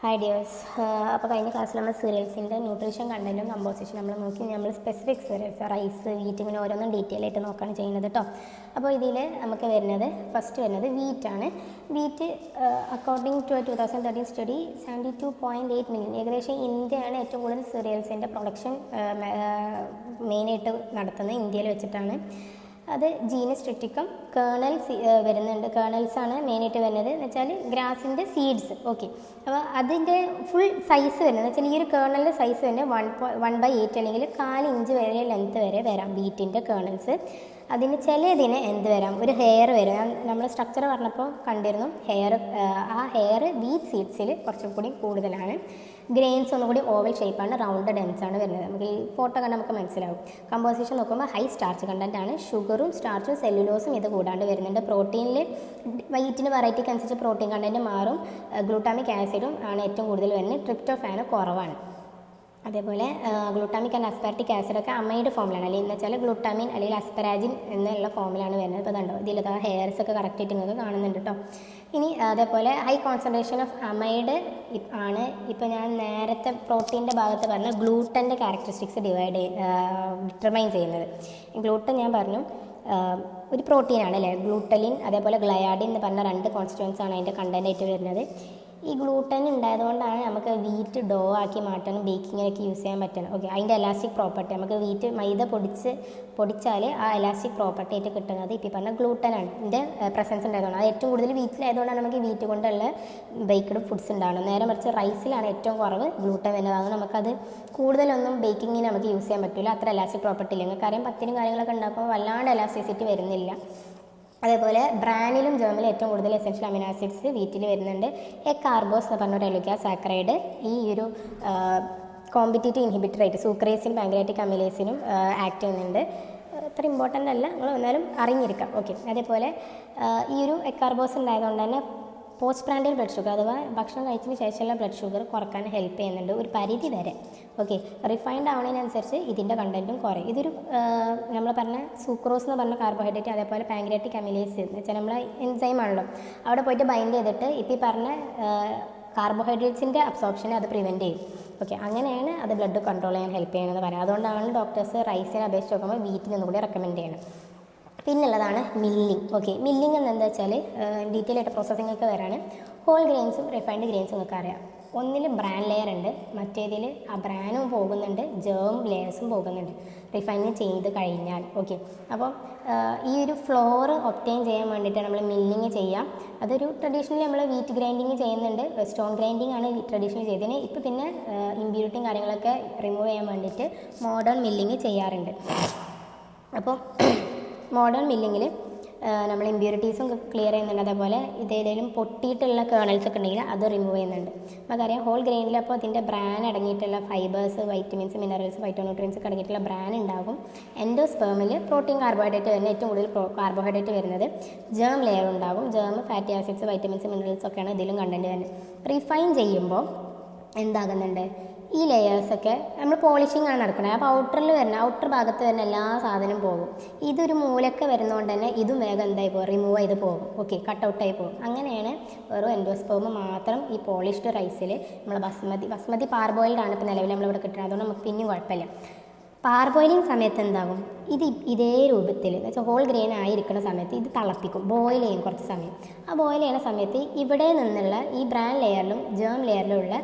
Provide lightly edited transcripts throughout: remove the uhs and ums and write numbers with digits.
Hi dears. അപ്പോൾ കഴിഞ്ഞ ക്ലാസ്സിൽ നമ്മൾ സീരിയൽസിൻ്റെ ന്യൂട്രീഷൻ കണ്ടൻറ്റും കമ്പോസിഷൻ നമ്മൾ നോക്കി. നമ്മൾ സ്പെസിഫിക് സീരിയൽസ് റൈസ്, വീറ്റ്, ഇങ്ങനെ ഓരോന്നും ഡീറ്റെയിൽ ആയിട്ട് നോക്കുകയാണ് ചെയ്യുന്നത് കേട്ടോ. അപ്പോൾ ഇതിൽ നമുക്ക് വരുന്നത് ഫസ്റ്റ് വരുന്നത് വീറ്റാണ്. Wheat according to 2013 study 72.8 million, ഏകദേശം ഇന്ത്യയാണ് ഏറ്റവും കൂടുതൽ സീരിയൽസിൻ്റെ പ്രൊഡക്ഷൻ മെയിനായിട്ട് നടത്തുന്നത്, ഇന്ത്യയിൽ വെച്ചിട്ടാണ്. അത് ജീനസ് ട്രിറ്റിക്കം കേണൽസ് വരുന്നുണ്ട്. കേണൽസാണ് മെയിനായിട്ട് വരുന്നത് എന്ന് വെച്ചാൽ ഗ്രാസിൻ്റെ സീഡ്സ്. ഓക്കെ, അപ്പോൾ അതിൻ്റെ ഫുൾ സൈസ് വരുന്നത് വെച്ചാൽ ഈ ഒരു കേണലിൻ്റെ സൈസ് വരുന്നത് 1/8 അല്ലെങ്കിൽ 1/4 ഇഞ്ച് വരെ ലെങ്ത്ത് വരെ വരാം വീറ്റിൻ്റെ കേണൽസ്. അതിന് ചിലതിന് എന്ത് വരാം, ഒരു ഹെയർ വരും. നമ്മൾ സ്ട്രക്ചർ പറഞ്ഞപ്പോൾ കണ്ടിരുന്നു ഹെയർ. ആ ഹെയർ വീറ്റ് സീഡ്സിൽ കുറച്ചും കൂടി കൂടുതലാണ്. ഗ്രെയിൻസ് ഒന്നുകൂടി ഓവൽ ഷേപ്പാണ്, റൗണ്ടഡ് എൻഡ്സ് ആണ് വരുന്നത്. നമുക്ക് ഈ ഫോട്ടോ കണ്ട് നമുക്ക് മനസ്സിലാവും. കമ്പോസിഷൻ നോക്കുമ്പോൾ ഹൈ സ്റ്റാർച്ച് കണ്ടൻ്റ് ആണ്. ഷുഗറും സ്റ്റാർച്ചും സെല്ലുലോസും ഇത് കൂടാണ്ട് വരുന്നുണ്ട്. പ്രോട്ടീനിൽ വൈറ്റിന് വെറൈറ്റിക്ക് അനുസരിച്ച് പ്രോട്ടീൻ കണ്ടൻറ്റ് മാറും. ഗ്ലൂട്ടാമിക് ആസിഡും ആണ് ഏറ്റവും കൂടുതൽ വരുന്നത്. ട്രിപ്റ്റോഫാൻ കുറവാണ്. അതേപോലെ ഗ്ലൂട്ടാമിക് ആൻഡ് അസ്പാർട്ടിക് ആസിഡൊക്കെ അമൈഡ് ഫോമിലാണ്, അല്ലെങ്കിൽ എന്ന് വെച്ചാൽ ഗ്ലൂട്ടാമിൻ അല്ലെങ്കിൽ അസ്പരാജിൻ എന്നുള്ള ഫോമിലാണ് വരുന്നത്. ഇപ്പോൾ അതുണ്ടോ ഇതിലൊക്കെ ഹെയർസ് ഒക്കെ കറക്റ്റായിട്ട് നിങ്ങൾക്ക് കാണുന്നുണ്ട് കേട്ടോ. ഇനി അതേപോലെ ഹൈ കോൺസെൻട്രേഷൻ ഓഫ് അമൈഡ് ആണ് ഇപ്പോൾ ഞാൻ നേരത്തെ പ്രോട്ടീൻ്റെ ഭാഗത്ത് പറഞ്ഞ ഗ്ലൂട്ടൻ്റെ ക്യാരക്ടറിസ്റ്റിക്സ് ഡിറ്റർമൈൻ ചെയ്യുന്നത്. ഗ്ലൂട്ടൻ ഞാൻ പറഞ്ഞു ഒരു പ്രോട്ടീനാണ് അല്ലേ, ഗ്ലൂട്ടലിൻ അതേപോലെ ഗ്ലയാഡിൻ എന്ന് പറഞ്ഞ 2 കോൺസ്റ്റിറ്റ്യൂവൻസ് ആണ് അതിൻ്റെ കണ്ടൻറ്റായിട്ട് വരുന്നത്. ഈ ഗ്ലൂട്ടൻ ഉണ്ടായതുകൊണ്ടാണ് നമുക്ക് വീറ്റ് ഡോ ആക്കി മാറ്റാനും ബേക്കിങ്ങിനൊക്കെ യൂസ് ചെയ്യാൻ പറ്റണം. ഓക്കെ, അതിൻ്റെ എലാസ്റ്റിക് പ്രോപ്പർട്ടി നമുക്ക് വീറ്റ് മൈദ പൊടിച്ചാൽ ആ എലാസ്റ്റിക് പ്രോപ്പർട്ടി ആയിട്ട് കിട്ടുന്നത് ഇപ്പോൾ പറഞ്ഞ ഗ്ലൂട്ടനാണ്. ഇതിൻ്റെ പ്രസൻസ് ഉണ്ടായതുകൊണ്ട് അത് ഏറ്റവും കൂടുതൽ വീറ്റിലായതുകൊണ്ടാണ് നമുക്ക് വീറ്റ് കൊണ്ടുള്ള ബേക്ക്ഡ് ഫുഡ്സ് ഉണ്ടാവണം. നേരെ മറിച്ച് റൈസിലാണ് ഏറ്റവും കുറവ് ഗ്ലൂട്ടൻ വരുന്നത്. അതുകൊണ്ട് നമുക്കത് കൂടുതലൊന്നും ബേക്കിങ്ങിന് നമുക്ക് യൂസ് ചെയ്യാൻ പറ്റില്ല, അത്ര എലാസ്റ്റിക് പ്രോപ്പർട്ടി ഇല്ല. നിങ്ങൾക്കറിയാം പത്തിനും കാര്യങ്ങളൊക്കെ ഉണ്ടാക്കുമ്പോൾ വല്ലാണ്ട് എലാസ്റ്റിസിറ്റി വരുന്നില്ല. അതേപോലെ ബ്രാനിലും ജേമിലും ഏറ്റവും കൂടുതൽ എസെൻഷ്യൽ അമിനോ ആസിഡ്സ് വീറ്റിൽ വരുന്നുണ്ട്. കാർബോസ് എന്ന് പറഞ്ഞ ഒരു എലുക്കാസാക്കറൈഡ് ഈ ഒരു കോമ്പറ്റീറ്റീവ് ഇൻഹിബിറ്ററായിട്ട് സൂക്രേസിനും പാങ്ക്രിയാറ്റിക് അമിലേസിനും ആക്ട് ചെയ്യുന്നുണ്ട്. അത്ര ഇമ്പോർട്ടൻ്റ് അല്ല, നിങ്ങൾ എന്നാലും അറിഞ്ഞിരിക്കാം. ഓക്കെ, അതേപോലെ ഈ ഒരു എക്കാർബോസ് ഉണ്ടായതുകൊണ്ട് തന്നെ പോസ്റ്റ് പ്രാൻഡിയൽ ബ്ലഡ് ഷുഗർ അഥവാ ഭക്ഷണം കഴിച്ചതിന് ശേഷമുള്ള ബ്ലഡ് ഷുഗർ കുറക്കാൻ ഹെൽപ്പ് ചെയ്യുന്നുണ്ട് ഒരു പരിധി വരെ. ഓക്കെ, റിഫൈൻഡ് ആവുന്നതിനനുസരിച്ച് ഇതിൻ്റെ കണ്ടൻറ്റും കുറയും. ഇതൊരു നമ്മൾ പറഞ്ഞ സൂക്രോസ് എന്ന് പറഞ്ഞ കാർബോഹൈഡ്രേറ്റ് അതേപോലെ പാങ്ക്രിയാറ്റിക് അമിലേസ് എന്ന് വെച്ചാൽ നമ്മളെ എൻസൈം ആണല്ലോ, അവിടെ പോയിട്ട് ബൈൻഡ് ചെയ്തിട്ട് ഇപ്പോൾ ഈ പറഞ്ഞ കാർബോഹൈഡ്രേറ്റ്സിൻ്റെ അബ്സോർപ്ഷനെ അത് പ്രിവെൻറ്റ് ചെയ്യും. ഓക്കെ, അങ്ങനെയാണ് അത് ബ്ലഡ് കൺട്രോൾ ചെയ്യാൻ ഹെൽപ്പ് ചെയ്യുന്നത് പറയാം. അതുകൊണ്ടാണ് ഡോക്ടേഴ്സ് റൈസിനെ അപേക്ഷിച്ച് നോക്കുമ്പോൾ വീറ്റിൽ നിന്നുകൂടി റെക്കമെൻഡ് ചെയ്യണം. പിന്നുള്ളതാണ് മില്ലിങ്. ഓക്കെ, മില്ലിങ് എന്താ വെച്ചാൽ ഡീറ്റെയിൽ ആയിട്ട് പ്രോസസ്സിംഗ് ഒക്കെ വരാണ്. ഹോൾ ഗ്രെയിൻസും റിഫൈൻഡ് ഗ്രെയിൻസും നിങ്ങൾക്ക് അറിയാം. ഒന്നിൽ ബ്രാൻ ലെയർ ഉണ്ട്, മറ്റേതിൽ ആ ബ്രാനും പോകുന്നുണ്ട്, ജേം ലെയേഴ്സും പോകുന്നുണ്ട് റിഫൈനിങ് ചെയ്ത് കഴിഞ്ഞാൽ. ഓക്കെ, അപ്പോൾ ഈ ഒരു ഫ്ലോർ ഒബ്റ്റെയിൻ ചെയ്യാൻ വേണ്ടിയിട്ട് നമ്മൾ മില്ലിങ് ചെയ്യാം. അതൊരു ട്രഡീഷണലി നമ്മൾ വീറ്റ് ഗ്രൈൻഡിങ് ചെയ്യുന്നുണ്ട്, സ്റ്റോൺ ഗ്രൈൻഡിങ് ആണ് ട്രഡീഷണലി ചെയ്തതിന്. ഇപ്പോൾ പിന്നെ ഇമ്പ്യൂരിറ്റിയും കാര്യങ്ങളൊക്കെ റിമൂവ് ചെയ്യാൻ വേണ്ടിയിട്ട് മോഡേൺ മില്ലിങ് ചെയ്യാറുണ്ട്. അപ്പോൾ മോഡേൺ മില്ലിങ്ങിൽ നമ്മൾ ഇമ്പ്യൂരിറ്റീസും ക്ലിയർ ചെയ്യുന്നുണ്ട്. അതേപോലെ ഇതേതെങ്കിലും പൊട്ടിയിട്ടുള്ള കേണൽസ് ഒക്കെ ഉണ്ടെങ്കിൽ അത് റിമൂവ് ചെയ്യുന്നുണ്ട്. നമുക്കറിയാം ഹോൾ ഗ്രെയിനിൽ അപ്പോൾ അതിൻ്റെ ബ്രാൻ അടങ്ങിയിട്ടുള്ള ഫൈബേഴ്സ്, വൈറ്റമിൻസ്, മിനറൽസ്, ഫൈറ്റോന്യൂട്രിയൻസ് ഒക്കെ അടങ്ങിയിട്ടുള്ള ബ്രാൻ ഉണ്ടാകും. എൻഡോസ്പേമിൽ പ്രോട്ടീൻ കാർബോഹൈഡ്രേറ്റ് വരുന്നത് ഏറ്റവും കൂടുതൽ കാർബോഹൈഡ്രേറ്റ് വരുന്നത്. ജേം ലെയർ ഉണ്ടാകും. Germ fatty acids, vitamins, minerals ഒക്കെയാണ് ഇതിലും കണ്ടൻറ്റ് വരുന്നത്. റിഫൈൻ ചെയ്യുമ്പോൾ എന്താകുന്നുണ്ട്, ഈ ലെയേഴ്സൊക്കെ നമ്മൾ പോളിഷിംഗ് ആണ് നടക്കുന്നത്. അപ്പോൾ ഔട്ടർ ഭാഗത്ത് വരുന്ന എല്ലാ സാധനവും പോകും. ഇതൊരു മൂലൊക്കെ വരുന്നതുകൊണ്ട് തന്നെ ഇതും വേഗം എന്തായി പോകും, റിമൂവ് ചെയ്ത് പോകും. ഓക്കെ, കട്ടൗട്ടായി പോകും. അങ്ങനെയാണ് വെറും എൻഡോസ്പേം മാത്രം ഈ പോളിഷ്ഡ് റൈസിൽ നമ്മൾ ബസ്മതി പാർബോയിൽഡ് ആണ് ഇപ്പോൾ നിലവിൽ നമ്മളിവിടെ കിട്ടുന്നത്. അതുകൊണ്ട് നമുക്ക് പിന്നെയും കുഴപ്പമില്ല. പാർബോയിലിംഗ് സമയത്ത് എന്താകും, ഇതേ രൂപത്തിൽ എന്ന് വെച്ചാൽ ഹോൾ ഗ്രെയിൻ ആയിരിക്കുന്ന സമയത്ത് ഇത് തിളപ്പിക്കും, ബോയിൽ ചെയ്യും കുറച്ച് സമയം. ആ ബോയിൽ ചെയ്യുന്ന സമയത്ത് ഇവിടെ നിന്നുള്ള ഈ ബ്രാൻ ലെയറിലും ജേം ലെയറിലുള്ള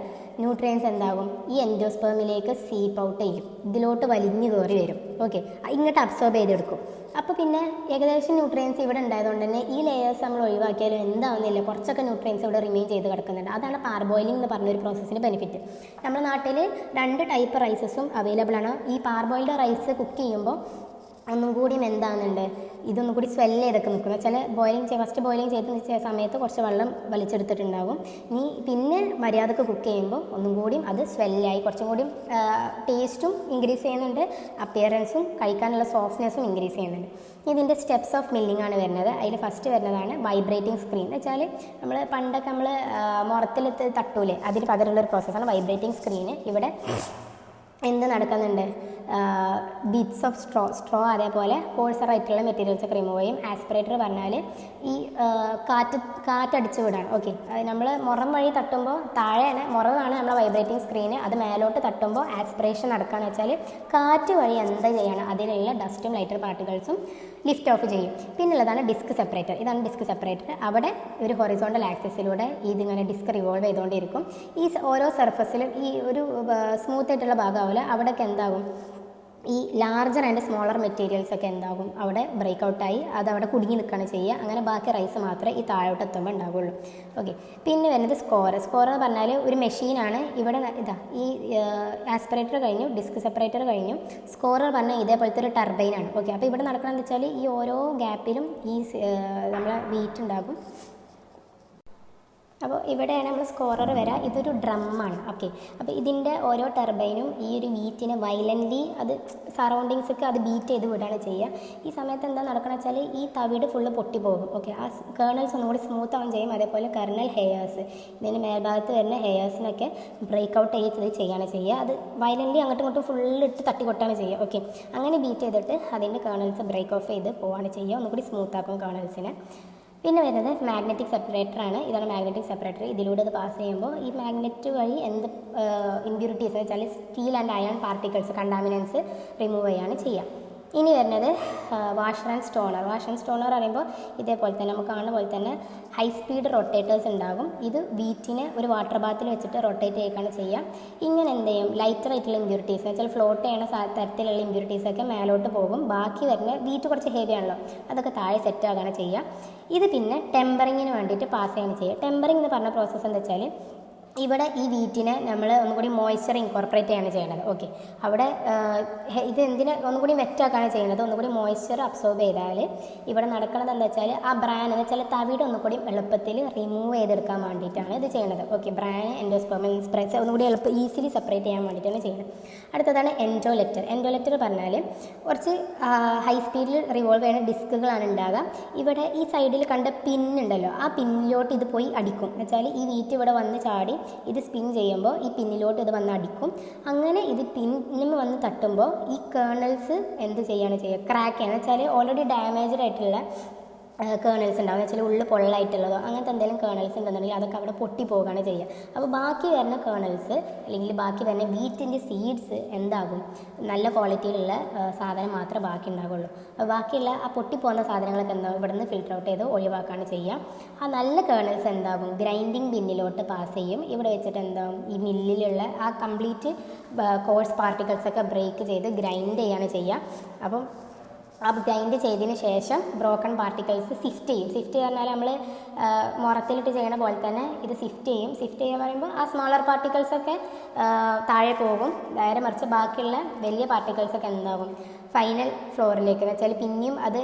ന്യൂട്രിയൻസ് എന്താകും, ഈ എൻഡോസ്പേമിലേക്ക് സീപ്പ് ഔട്ട് ചെയ്യും, ഇതിലോട്ട് വലിഞ്ഞു കയറി വരും. ഓക്കെ, ഇങ്ങോട്ട് അബ്സോർബ് ചെയ്തെടുക്കും. അപ്പോൾ പിന്നെ ഏകദേശം ന്യൂട്രിയൻസ് ഇവിടെ ഉണ്ടായതുകൊണ്ട് തന്നെ ഈ ലെയേഴ്സ് നമ്മൾ ഒഴിവാക്കിയാലും എന്താവുന്നില്ല, കുറച്ചൊക്കെ ന്യൂട്രിയൻസ് ഇവിടെ റിമെയിൻ ചെയ്ത് കിടക്കുന്നുണ്ട്. അതാണ് പാർബോയിലിംഗ് എന്ന് പറഞ്ഞൊരു പ്രോസസ്സിൻ്റെ ബെനിഫിറ്റ്. നമ്മുടെ നാട്ടിൽ 2 ടൈപ്പ് റൈസസും അവൈലബിൾ ആണ്. ഈ പാർബോയിൽഡ് റൈസ് കുക്ക് ചെയ്യുമ്പോൾ ഒന്നും കൂടി എന്താകുന്നുണ്ട്, ഇതൊന്നും കൂടി സ്വെല്ല് ചെയ്തൊക്കെ നിൽക്കുന്നത് വെച്ചാൽ ഫസ്റ്റ് ബോയിലിംഗ് ചെയ്ത സമയത്ത് കുറച്ച് വെള്ളം വലിച്ചെടുത്തിട്ടുണ്ടാകും. പിന്നെ മര്യാദക്ക് കുക്ക് ചെയ്യുമ്പോൾ ഒന്നും കൂടിയും അത് സ്വെല്ലായി കുറച്ചും കൂടിയും ടേസ്റ്റും ഇൻക്രീസ് ചെയ്യുന്നുണ്ട്, അപ്പിയറൻസും കഴിക്കാനുള്ള സോഫ്റ്റ്നെസ്സും ഇൻക്രീസ് ചെയ്യുന്നുണ്ട്. ഇതിൻ്റെ സ്റ്റെപ്സ് ഓഫ് മില്ലിംഗ് ആണ് വരുന്നത്. അതിൽ ഫസ്റ്റ് വരുന്നതാണ് വൈബ്രേറ്റിംഗ് സ്ക്രീൻ. എന്ന് വെച്ചാൽ നമ്മൾ പണ്ടൊക്കെ നമ്മൾ മുറത്തിൽ തട്ടൂലേ, അതിന് പകരമുള്ളൊരു പ്രോസസ്സാണ് വൈബ്രേറ്റിംഗ് സ്ക്രീന്. ഇവിടെ എന്ത് നടക്കുന്നുണ്ട്, ബീറ്റ്സ് ഓഫ് സ്ട്രോ അതേപോലെ കോഴ്സറായിട്ടുള്ള മെറ്റീരിയൽസൊക്കെ റിമൂവ് ചെയ്യും. ആസ്പിറേറ്റർ പറഞ്ഞാൽ ഈ കാറ്റടിച്ച് വിടാണ്. ഓക്കെ, അത് നമ്മൾ മുറം വഴി തട്ടുമ്പോൾ താഴെ മുറമാണ് നമ്മളെ വൈബ്രേറ്റിംഗ് സ്ക്രീന്, അത് മേലോട്ട് തട്ടുമ്പോൾ ആസ്പിറേഷൻ നടക്കുകയെന്ന് വെച്ചാൽ കാറ്റ് വഴി എന്താ ചെയ്യണം, അതിലുള്ള ഡസ്റ്റും ലൈറ്റർ പാർട്ടിക്കിൾസും ലിഫ്റ്റ് ഓഫ് ചെയ്യും. പിന്നുള്ളതാണ് ഡിസ്ക് സെപ്പറേറ്റർ. ഇതാണ് ഡിസ്ക് സെപ്പറേറ്റർ. അവിടെ ഒരു ഹൊറിസോണ്ടൽ ആക്സിസിലൂടെ ഇതിങ്ങനെ ഡിസ്ക് റിവോൾവ് ചെയ്തുകൊണ്ടിരിക്കും. ഈ ഓരോ സർഫസിലും ഈ ഒരു സ്മൂത്ത് ആയിട്ടുള്ള ഭാഗമാവില്ല, അവിടെയൊക്കെ എന്താകും, ഈ ലാർജർ ആൻഡ് സ്മോളർ മെറ്റീരിയൽസൊക്കെ എന്താകും അവിടെ ബ്രേക്ക് ഔട്ടായി അതവിടെ കുടുങ്ങി നിൽക്കുകയാണ് ചെയ്യുക. അങ്ങനെ ബാക്കി റൈസ് മാത്രമേ ഈ താഴോട്ട് എത്തുമ്പോൾ ഉണ്ടാവുകയുള്ളൂ. ഓക്കെ, പിന്നെ വരുന്നത് സ്കോർ എന്ന് പറഞ്ഞാൽ ഒരു മെഷീനാണ്. ഇവിടെ ഇതാ ഈ ആസ്പിറേറ്റർ കഴിഞ്ഞു, ഡിസ്ക് സെപ്പറേറ്റർ കഴിഞ്ഞു, സ്കോറർ പറഞ്ഞാൽ ഇതേപോലത്തെ ഒരു ടർബൈനാണ്. ഓക്കെ, അപ്പോൾ ഇവിടെ നടക്കണമെന്ന് വെച്ചാൽ ഈ ഓരോ ഗ്യാപ്പിലും ഈ നമ്മളെ വീറ്റ് ഉണ്ടാകും. അപ്പോൾ ഇവിടെയാണ് നമ്മൾ സ്കോറർ വരിക. ഇതൊരു ഡ്രമ്മാണ്. ഓക്കെ, അപ്പോൾ ഇതിൻ്റെ ഓരോ ടർബൈനും ഈ ഒരു വീറ്റിനെ വയലൻ്റ്ലി അത് സറൗണ്ടിങ്സൊക്കെ അത് ബീറ്റ് ചെയ്ത് വിടുകയാണ് ചെയ്യുക. ഈ സമയത്ത് എന്താ നടക്കുന്നത് വെച്ചാൽ ഈ തവിട് ഫുള്ള് പൊട്ടിപ്പോകും. ഓക്കെ, ആ കേർണൽസ് ഒന്നും കൂടി സ്മൂത്ത് ആവും ചെയ്യും. അതേപോലെ കെർണൽ ഹെയേഴ്സ്, ഇതിന് മേൽഭാഗത്ത് വരുന്ന ഹെയേഴ്സിനൊക്കെ ബ്രേക്ക് ഔട്ട് ചെയ്യാണ് ചെയ്യുക. അത് വയലൻ്റ്ലി അങ്ങോട്ടും ഇങ്ങോട്ടും ഫുള്ള് ഇട്ട് തട്ടിക്കൊട്ടാണ് ചെയ്യുക. ഓക്കെ, അങ്ങനെ ബീറ്റ് ചെയ്തിട്ട് അതിൻ്റെ കേർണൽസ് ബ്രേക്ക് ഓഫ് ചെയ്ത് പോവാണ് ചെയ്യുക. ഒന്നുകൂടി സ്മൂത്ത് ആക്കും കേർണൽസിനെ. പിന്നെ വരുന്നത് മാഗ്നറ്റിക് സെപ്പറേറ്ററാണ്. ഇതാണ് മാഗ്നറ്റിക് സെപ്പറേറ്റർ. ഇതിലൂടെ ഇത് പാസ് ചെയ്യുമ്പോൾ ഈ മാഗ്നറ്റ് വഴി എന്ത് ഇമ്പ്യൂരിറ്റീസ് വെച്ചാൽ steel and iron particles contaminants remove ചെയ്യാണ് ചെയ്യുക. ഇനി വരുന്നത് washer and stoner. Washer and stoner പറയുമ്പോൾ ഇതേപോലെ തന്നെ നമുക്ക് കാണുന്ന പോലെ തന്നെ ഹൈ സ്പീഡ് റൊട്ടേറ്റേഴ്സ് ഉണ്ടാകും. ഇത് വീറ്റിനെ ഒരു വാട്ടർ ബാത്തിൽ വെച്ചിട്ട് റൊട്ടേറ്റ് ചെയ്യുകയാണ് ചെയ്യുക. ഇങ്ങനെ എന്ത് ചെയ്യും, ലൈറ്റർ ആയിട്ടുള്ള ഇമ്പ്യൂരിറ്റീസ് എന്ന് വെച്ചാൽ ഫ്ലോട്ട് ചെയ്യുന്ന തരത്തിലുള്ള ഇമ്പ്യൂരിറ്റീസൊക്കെ മേലോട്ട് പോകും. ബാക്കി വരുന്ന വീറ്റ് കുറച്ച് ഹെവി ആണല്ലോ, അതൊക്കെ താഴെ സെറ്റ് ആകുകയാണ് ചെയ്യുക. ഇത് പിന്നെ ടെമ്പറിങ്ങിന് വേണ്ടിയിട്ട് പാസ് ചെയ്യുകയാണ് ചെയ്യുക. ടെമ്പറിങ് എന്ന് പറഞ്ഞ പ്രോസസ്സ് എന്താ വെച്ചാൽ ഇവിടെ ഈ വീറ്റിനെ നമ്മൾ ഒന്നുകൂടി മോയ്സ്ചർ ഇൻകോർപ്പറേറ്റ് ചെയ്യാണ് ചെയ്യുന്നത്. ഓക്കെ, അവിടെ ഇത് എന്തിനെ ഒന്നുകൂടി വെറ്റാക്കാണ് ചെയ്യുന്നത്. ഒന്നുകൂടി മോയ്സ്ചർ അബ്സോർബ് ചെയ്താൽ ഇവിടെ നടക്കുന്നത് എന്താ വെച്ചാൽ ആ ബ്രാൻ എന്ന് വെച്ചാൽ തവിട് ഒന്നുകൂടി എളുപ്പത്തിൽ റിമൂവ് ചെയ്തെടുക്കാൻ വേണ്ടിയിട്ടാണ് ഇത് ചെയ്യുന്നത്. ഓക്കെ, ബ്രാൻ എൻഡോസ്പെർം സ്പ്രെസ് ഒന്നുകൂടി ഈസിലി സെപ്പറേറ്റ് ചെയ്യാൻ വേണ്ടിയിട്ടാണ് ചെയ്യുന്നത്. അടുത്തതാണ് എൻഡോലെറ്റർ. എൻഡോലെറ്റർ പറഞ്ഞാൽ കുറച്ച് ഹൈ സ്പീഡിൽ റിവോൾവ് ചെയ്യുന്ന ഡിസ്കുകളാണ് ഉണ്ടാകുക. ഇവിടെ ഈ സൈഡിൽ കണ്ട പിന്നുണ്ടല്ലോ, ആ പിന്നിലോട്ട് ഇത് പോയി അടിക്കും. എന്ന് വെച്ചാൽ ഈ വീറ്റ് ഇവിടെ വന്ന് ചാടി ഇത് സ്പിൻ ചെയ്യുമ്പോൾ ഈ പിന്നിലോട്ട് ഇത് വന്ന് അടിക്കും. അങ്ങനെ ഇത് പിന്നിൽ വന്ന് തട്ടുമ്പോൾ ഈ കേർണൽസ് എന്ത് ചെയ്യാണ് ചെയ്യുക, ക്രാക്ക് ചെയ്യണം. വെച്ചാൽ ഓൾറെഡി ഡാമേജ്ഡ് ആയിട്ടുള്ള കേർണൽസ് ഉണ്ടാവും. എന്ന് വെച്ചാൽ ഉള്ളിൽ പൊള്ളായിട്ടുള്ളതോ അങ്ങനത്തെ എന്തെങ്കിലും കേർണൽസ് ഉണ്ടെന്നുണ്ടെങ്കിൽ അതൊക്കെ അവിടെ പൊട്ടി പോവുകയാണ് ചെയ്യുക. അപ്പോൾ ബാക്കി വരുന്ന കേർണൽസ് അല്ലെങ്കിൽ ബാക്കി വരുന്ന വീറ്റിൻ്റെ സീഡ്സ് എന്താകും, നല്ല ക്വാളിറ്റിയിലുള്ള സാധനം മാത്രമേ ബാക്കി ഉണ്ടാകുള്ളൂ. അപ്പോൾ ബാക്കിയുള്ള ആ പൊട്ടിപ്പോകുന്ന സാധനങ്ങളൊക്കെ എന്താകും ഇവിടെ നിന്ന് ഫിൽറ്റർ ഔട്ട് ചെയ്ത് ഒഴിവാക്കുകയാണ് ചെയ്യുക. ആ നല്ല കേർണൽസ് എന്താകും ഗ്രൈൻഡിങ് ബിന്നിലോട്ട് പാസ് ചെയ്യും. ഇവിടെ വെച്ചിട്ട് എന്താകും ഈ മില്ലിലുള്ള ആ കംപ്ലീറ്റ് കോഴ്സ് പാർട്ടിക്കിൾസൊക്കെ ബ്രേക്ക് ചെയ്ത് ഗ്രൈൻഡ് ചെയ്യാണ് ചെയ്യുക. അപ്പം ആ ഗ്രൈൻഡ് ചെയ്തതിന് ശേഷം ബ്രോക്കൺ പാർട്ടിക്കിൾസ് സിഫ്റ്റ് ചെയ്യും. സിഫ്റ്റ് പറഞ്ഞാൽ നമ്മൾ മുറത്തിലിട്ട് ചെയ്യണ പോലെ തന്നെ ഇത് സിഫ്റ്റ് ചെയ്യും. സിഫ്റ്റ് ചെയ്യുക പറയുമ്പോൾ ആ സ്മോളർ പാർട്ടിക്കിൾസൊക്കെ താഴെ പോകും. നേരെ മറിച്ച് ബാക്കിയുള്ള വലിയ പാർട്ടിക്കിൾസൊക്കെ എന്താകും ഫൈനൽ ഫ്ലോറിലേക്ക് എന്ന് വെച്ചാൽ പിന്നെയും അത്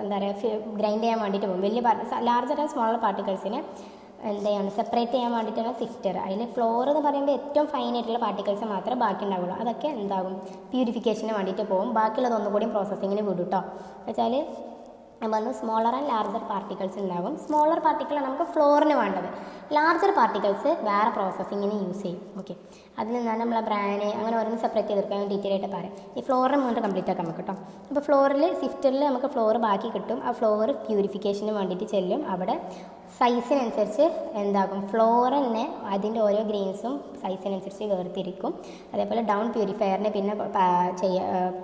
എന്താ പറയുക ഗ്രൈൻഡ് ചെയ്യാൻ വേണ്ടിയിട്ട് പോകും. വലിയ ലാർജർ ആൻഡ് സ്മോളർ പാർട്ടിക്കിൾസിനെ എന്താണ് സെപ്പറേറ്റ് ചെയ്യാൻ വേണ്ടിയിട്ടാണ് സിഫ്റ്റർ. അതിൽ ഫ്ലോർ എന്ന് പറയുമ്പോൾ ഏറ്റവും ഫൈനായിട്ടുള്ള പാർട്ടിക്കിൾസ് മാത്രമേ ബാക്കി ഉണ്ടാവുള്ളൂ. അതൊക്കെ എന്താകും പ്യൂരിഫിക്കേഷന് വേണ്ടിയിട്ട് പോകും. ബാക്കിയുള്ളത് ഒന്നുകൂടി പ്രോസസ്സിങ്ങിന് വിടും കേട്ടോ. വെച്ചാൽ ഞാൻ പറഞ്ഞു സ്മോളർ ആൻഡ് ലാർജർ പാർട്ടിക്കിൾസ് ഉണ്ടാകും. സ്മോളർ പാർട്ടിക്കിളാണ് നമുക്ക് ഫ്ലോറിന് വേണ്ടത്. ലാർജർ പാർട്ടിക്കിൾസ് വേറെ പ്രോസസ്സിങ്ങിന് യൂസ് ചെയ്യും. ഓക്കെ, അതിൽ നിന്നാണ് നമ്മളെ ബ്രാന് അങ്ങനെ ഓരോന്ന് സെപ്പറേറ്റ് ചെയ്തെടുക്കാൻ ഡീറ്റെയിൽ ആയിട്ട് പറയാം. ഈ ഫ്ലോറിന് മുന്നേ കംപ്ലീറ്റ് ആക്കാൻ നമുക്ക് കേട്ടോ. അപ്പോൾ ഫ്ലോറിൽ സിഫ്റ്ററിൽ നമുക്ക് ഫ്ലോർ ബാക്കി കിട്ടും. ആ ഫ്ലോർ പ്യൂരിഫിക്കേഷന് വേണ്ടിയിട്ട് ചെല്ലും. അവിടെ സൈസിനനുസരിച്ച് എന്താകും ഫ്ലോർ തന്നെ അതിൻ്റെ ഓരോ ഗ്രെയിൻസും സൈസിനനുസരിച്ച് വേർതിരിക്കും. അതേപോലെ ഡൗൺ പ്യൂരിഫയറിനെ പിന്നെ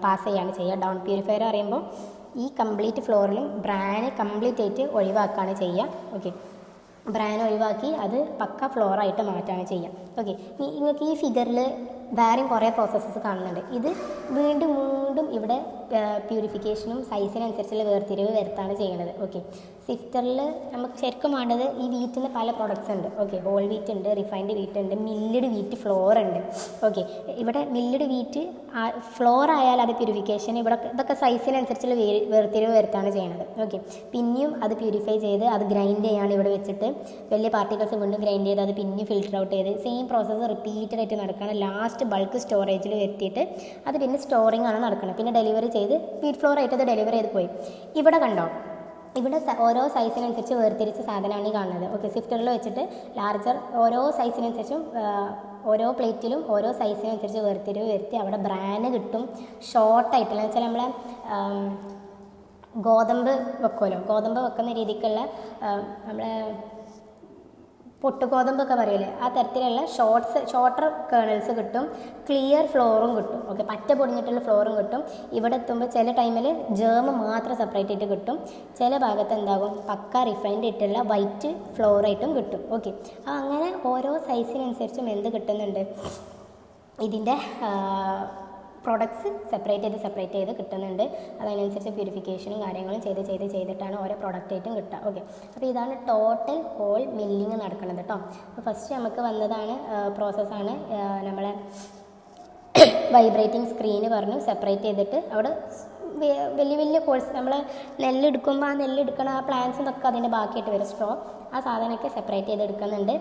പാസ് ചെയ്യാണ് ചെയ്യുക. ഡൗൺ പ്യൂരിഫയർ പറയുമ്പോൾ ഈ കംപ്ലീറ്റ് ഫ്ലോറിലും ബ്രാന് കംപ്ലീറ്റ് ആയിട്ട് ഒഴിവാക്കുകയാണ് ചെയ്യുക. ഓക്കെ, ബ്രാൻ ഒഴിവാക്കി അത് പക്ക ഫ്ലോറായിട്ട് മാറ്റുകയാണ് ചെയ്യുക. ഓക്കെ, നിങ്ങൾക്ക് ഈ ഫിഗറിൽ വേറെയും കുറേ പ്രോസസ്സസ് കാണുന്നുണ്ട്. ഇത് വീണ്ടും ഇവിടെ പ്യൂരിഫിക്കേഷനും സൈസിനനുസരിച്ചുള്ള വേർതിരിവ് വരുത്താണ് ചെയ്യുന്നത്. ഓക്കെ, സിഫ്റ്ററിൽ നമുക്ക് ശരിക്കും വേണ്ടത് ഈ വീറ്റിന് പല പ്രോഡക്റ്റ്സ് ഉണ്ട്. ഓക്കെ, ഹോൾ വീറ്റ് ഉണ്ട്, റിഫൈൻഡ് വീറ്റ് ഉണ്ട്, മില്ലഡ് വീറ്റ്, ഫ്ലോർ ഉണ്ട്. ഓക്കെ, ഇവിടെ മില്ലഡ് വീറ്റ് ഫ്ലോർ ആയാൽ അത് പ്യൂരിഫിക്കേഷൻ, ഇവിടെ ഇതൊക്കെ സൈസിനനുസരിച്ചുള്ള വേർതിരിവ് വരുത്താണ് ചെയ്യുന്നത്. ഓക്കെ, പിന്നെയും അത് പ്യൂരിഫൈ ചെയ്ത് അത് ഗ്രൈൻഡ് ചെയ്യാണ് ഇവിടെ വെച്ചിട്ട് വലിയ പാർട്ടിക്കിൾസ് വീണ്ടും ഗ്രൈൻഡ് ചെയ്ത് അത് പിന്നെയും ഫിൽറ്റർ ഔട്ട് ചെയ്ത് സെയിം പ്രോസസ്സ് റിപ്പീറ്റഡ് ആയിട്ട് നടക്കുകയാണ്. ലാസ്റ്റ് ബൾക്ക് സ്റ്റോറേജിൽ എത്തിയിട്ട് അത് പിന്നെ സ്റ്റോറിംഗ് ആണ് നടക്കുന്നത്. പിന്നെ ഡെലിവറി ചെയ്ത് ഫീഡ് ഫ്ലോർ ആയിട്ട് അത് ഡെലിവറി ചെയ്ത് പോയി. ഇവിടെ കണ്ടോ, ഇവിടെ ഓരോ സൈസിനനുസരിച്ച് വേർതിരിച്ച സാധനമാണ് ഈ കാണുന്നത്. ഓക്കെ, സിഫ്റ്ററിൽ വെച്ചിട്ട് ലാർജർ ഓരോ സൈസിനനുസരിച്ചും ഓരോ പ്ലേറ്റിലും ഓരോ സൈസിനനുസരിച്ച് വേർതിരിവ് വരുത്തി അവിടെ ബ്രാന് കിട്ടും. ഷോർട്ടായിട്ടുള്ള വെച്ചാൽ നമ്മളെ ഗോതമ്പ് വെക്കുമല്ലോ, ഗോതമ്പ് വെക്കുന്ന രീതിക്കുള്ള നമ്മളെ പൊട്ടുഗോതമ്പൊക്കെ പറയില്ലേ, ആ തരത്തിലുള്ള ഷോർട്ടർ കേണൽസ് കിട്ടും. ക്ലിയർ ഫ്ലോറും കിട്ടും. ഓക്കെ, പറ്റ പൊടിഞ്ഞിട്ടുള്ള ഫ്ലോറും കിട്ടും. ഇവിടെ എത്തുമ്പോൾ ചില ടൈമിൽ ജേം മാത്രം സെപ്പറേറ്റ് ആയിട്ട് കിട്ടും. ചില ഭാഗത്ത് എന്താകും പക്ക റിഫൈൻഡ് ആയിട്ടുള്ള വൈറ്റ് ഫ്ലോറായിട്ടും കിട്ടും. ഓക്കെ, അങ്ങനെ ഓരോ സൈസിനനുസരിച്ചും എന്ത് കിട്ടുന്നുണ്ട്, ഇതിൻ്റെ പ്രൊഡക്ട്സ് സെപ്പറേറ്റ് ചെയ്ത് കിട്ടുന്നുണ്ട്. അതിനനുസരിച്ച് പ്യൂരിഫിക്കേഷനും കാര്യങ്ങളും ചെയ്തിട്ടാണ് ഓരോ പ്രൊഡക്റ്റായിട്ടും കിട്ടുക. ഓക്കെ, അപ്പോൾ ഇതാണ് ടോട്ടൽ ഹോൾ മില്ലിങ് നടക്കുന്നത് കേട്ടോ. അപ്പോൾ ഫസ്റ്റ് നമുക്ക് വന്നതാണ് പ്രോസസ്സാണ് നമ്മളെ വൈബ്രേറ്റിംഗ് സ്ക്രീന് പറഞ്ഞു സെപ്പറേറ്റ് ചെയ്തിട്ട് അവിടെ വലിയ കോഴ്സ് നമ്മൾ നെല്ലെടുക്കുമ്പോൾ ആ നെല്ലെടുക്കണ ആ പ്ലാന്റ്സും ഒക്കെ അതിൻ്റെ ബാക്കിയായിട്ട് വരും. സ്ട്രോ ആ സാധനമൊക്കെ സെപ്പറേറ്റ് ചെയ്തെടുക്കുന്നുണ്ട്.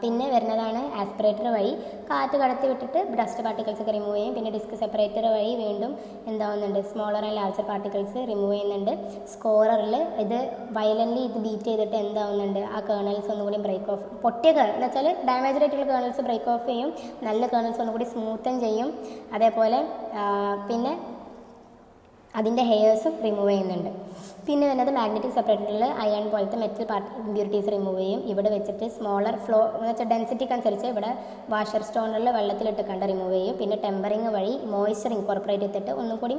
പിന്നെ വരുന്നതാണ് ആസ്പിറേറ്റർ വഴി കാറ്റ് കടത്തി വിട്ടിട്ട് ഡസ്റ്റ് പാർട്ടിക്കിൾസ് ഒക്കെ റിമൂവ് ചെയ്യും. പിന്നെ ഡിസ്ക് സെപ്പറേറ്റർ വഴി വീണ്ടും എന്താവുന്നുണ്ട്, smaller and larger particles remove ചെയ്യുന്നുണ്ട്. സ്കോററിൽ ഇത് വയലൻ്റ്ലി ഇത് ബീറ്റ് ചെയ്തിട്ട് എന്താവുന്നുണ്ട്, ആ കേണൽസ് ഒന്നുകൂടി ബ്രേക്ക് ഓഫ്, പൊട്ടിയ എന്ന് വെച്ചാൽ ഡാമേജ്ഡ് ആയിട്ടുള്ള കേണൽസ് ബ്രേക്ക് ഓഫ് ചെയ്യും. നല്ല കേണൽസ് ഒന്നുകൂടി സ്മൂത്തൻ ചെയ്യും. അതേപോലെ പിന്നെ അതിൻ്റെ ഹെയർസും റിമൂവ് ചെയ്യുന്നുണ്ട്. പിന്നെ വരുന്നത് മാഗ്നറ്റിക് സെപ്പറേറ്ററിൽ അയൺ പോലത്തെ മെറ്റൽ ഇമ്പ്യൂരിറ്റീസ് റിമൂവ് ചെയ്യും. ഇവിടെ വെച്ചിട്ട് സ്മോളർ ഫ്ലോ എന്ന് വെച്ചാൽ ഡെൻസിറ്റിക്ക് അനുസരിച്ച് ഇവിടെ വാഷർ സ്റ്റോണിൽ വെള്ളത്തിലിട്ട് കണ്ട് റിമൂവ് ചെയ്യും. പിന്നെ ടെമ്പറിങ് വഴി മോയ്സ്ചർ ഇൻകോർപ്പറേറ്റ് ചെയ്തിട്ട് ഒന്നും കൂടി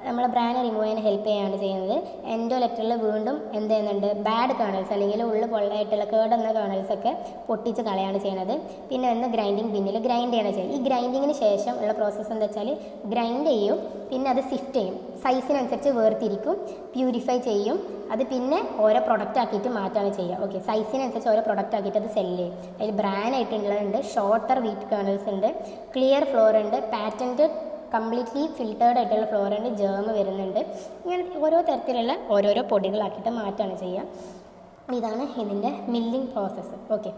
നമ്മളെ ബ്രാൻഡ് റിമൂവ് ചെയ്യാൻ ഹെൽപ്പ് ചെയ്യാണ് ചെയ്യുന്നത്. എൻഡോലെറ്ററിൽ വീണ്ടും എന്ത് ചെയ്യുന്നുണ്ട്, ബാഡ് കേണൽസ് അല്ലെങ്കിൽ ഉള്ളിൽ പൊള്ളയായിട്ടുള്ള കേടുന്ന കേണൽസൊക്കെ പൊട്ടിച്ച് കളയാണ് ചെയ്യുന്നത്. പിന്നെ വന്ന് ഗ്രൈൻഡിങ് ബിന്നിൽ ഗ്രൈൻഡ് ചെയ്യാണ് ചെയ്യുന്നത്. ഈ ഗ്രൈൻഡിങ്ങിന് ശേഷം ഉള്ള പ്രോസസ്സ് എന്താ വെച്ചാൽ ഗ്രൈൻഡ് ചെയ്യും, പിന്നെ അത് സിഫ്റ്റ് ചെയ്യും, സൈസിനനുസരിച്ച് വേർതിരിക്കും, പ്യൂരിഫൈ ചെയ്യും. അത് പിന്നെ ഓരോ പ്രൊഡക്റ്റ് ആക്കിയിട്ട് മാറ്റാണ് ചെയ്യുക. ഓക്കെ, സൈസിനനുസരിച്ച് ഓരോ പ്രൊഡക്റ്റ് ആക്കിയിട്ട് അത് സെല്ല് ചെയ്യും. അതിൽ ബ്രാൻഡായിട്ടുള്ളതുണ്ട്, ഷോർട്ടർ വീറ്റ് കേണൽസ് ഉണ്ട്, ക്ലിയർ ഫ്ലോർ ഉണ്ട്, പാറ്റൻറ്റഡ് കംപ്ലീറ്റ്ലി ഫിൽറ്റേർഡ് ആയിട്ടുള്ള ഫ്ലോർ ഉണ്ട്, ജേം വരുന്നുണ്ട്. ഇങ്ങനെ ഓരോ തരത്തിലുള്ള ഓരോരോ പൊടികളാക്കിയിട്ട് മാറ്റാണ് ചെയ്യുക. ഇതാണ് ഇതിൻ്റെ മില്ലിങ് പ്രോസസ്സ്. ഓക്കെ,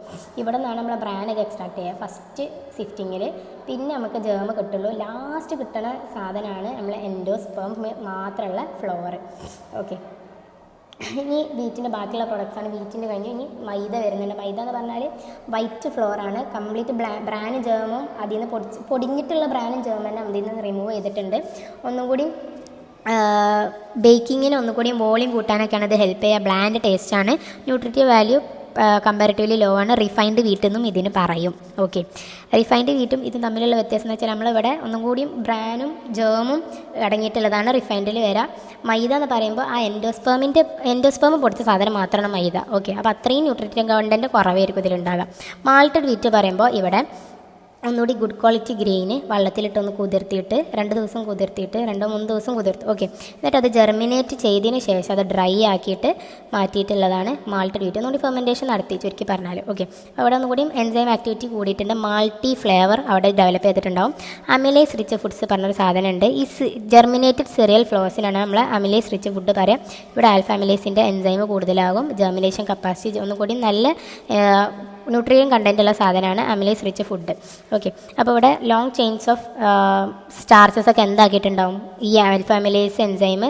ഇവിടെ നിന്നാണ് നമ്മൾ ബ്രാനൊക്കെ എക്സ്ട്രാക്ട് ചെയ്യുക ഫസ്റ്റ് സിഫ്റ്റിങ്ങിൽ. പിന്നെ നമുക്ക് ജേം കിട്ടുള്ളൂ. ലാസ്റ്റ് കിട്ടുന്ന സാധനമാണ് നമ്മൾ എൻഡോസ്പേം മാത്രമുള്ള ഫ്ലോർ. ഓക്കെ, ഇനി വീറ്റിൻ്റെ ബാക്കിയുള്ള പ്രൊഡക്ട്സാണ്. വീറ്റിൻ്റെ കഴിഞ്ഞ് ഇനി മൈദ വരുന്നുണ്ട്. മൈദ എന്ന് പറഞ്ഞാൽ വൈറ്റ് ഫ്ലോറാണ്. കംപ്ലീറ്റ് ബ്രാനും ജേമും അതിൽ നിന്ന് പൊടിഞ്ഞിട്ടുള്ള ബ്രാനും ജേമും തന്നെ അതിൽ നിന്ന് റിമൂവ് ചെയ്തിട്ടുണ്ട്. ഒന്നും കൂടി ബേക്കിങ്ങിന് ഒന്നുകൂടി വോളിയം കൂട്ടാനൊക്കെയാണ് ഇത് ഹെൽപ്പ് ചെയ്യുക. ബ്ലാൻഡ് ടേസ്റ്റാണ്. ന്യൂട്രിറ്റീവ് വാല്യൂ കമ്പാരിറ്റീവ്ലി ലോ ആണ്. റിഫൈൻഡ് വീറ്റെന്നും ഇതിന് പറയും. ഓക്കെ, റിഫൈൻഡ് വീറ്റും ഇതും തമ്മിലുള്ള വ്യത്യാസം എന്ന് വെച്ചാൽ നമ്മളിവിടെ ഒന്നും കൂടി ബ്രാനും ജേമും അടങ്ങിയിട്ടുള്ളതാണ് റിഫൈൻഡിൽ വരിക. മൈദ എന്ന് പറയുമ്പോൾ ആ എൻഡോസ്പേം പൊടിച്ച സാധനം മാത്രമാണ് മൈദ. ഓക്കെ, അപ്പോൾ അത്രയും ന്യൂട്രിറ്റീവ് കണ്ടൻറ്റ് കുറവായിരിക്കും ഇതിലുണ്ടാകുക. മാൾട്ടഡ് വീറ്റ് പറയുമ്പോൾ ഇവിടെ ഒന്നുകൂടി ഗുഡ് ക്വാളിറ്റി ഗ്രെയിന് വെള്ളത്തിലിട്ടൊന്ന് കുതിർത്തിയിട്ട് 2 ദിവസം കുതിർത്തിയിട്ട് 2-3 ദിവസം കുതിർത്ത്. ഓക്കെ, എന്നിട്ട് അത് ജെർമിനേറ്റ് ചെയ്തതിന് ശേഷം അത് ഡ്രൈ ആക്കിയിട്ട് മാറ്റിയിട്ടുള്ളതാണ് മാൾട്ടഡ് വീറ്റ്. ഒന്നുകൂടി ഫെർമെൻറ്റേഷൻ നടത്തി ചുരുക്കി പറഞ്ഞാൽ. ഓക്കെ, അവിടെ ഒന്നുകൂടി എൻസൈം ആക്ടിവിറ്റി കൂടിയിട്ടുണ്ട്. മാൾട്ടി ഫ്ലേവർ അവിടെ ഡെവലപ്പ് ചെയ്തിട്ടുണ്ടാവും. അമിലേസ് റിച്ച് ഫുഡ്സ് പറഞ്ഞൊരു സാധനമുണ്ട്. ഈ ജെർമിനേറ്റഡ് സിറിയൽ ഫ്ലോസിനാണ് നമ്മൾ അമിലേസ് റിച്ച് ഫുഡ് പറയാം. ഇവിടെ ആൽഫ അമിലേസിൻ്റെ എൻസൈം കൂടുതലാകും. ജെർമിനേഷൻ കപ്പാസിറ്റി ഒന്നുകൂടി നല്ല ന്യൂട്രിയൻ കണ്ടൻറ്റുള്ള സാധനമാണ് അമിലേസ് റിച്ച് ഫുഡ്. ഓക്കെ, അപ്പോൾ ഇവിടെ ലോങ് ചെയിൻസ് ഓഫ് സ്റ്റാർച്ചസ് ഒക്കെ എന്താക്കിയിട്ടുണ്ടാവും, ഈ ആൽഫ അമിലേസ് എൻസൈം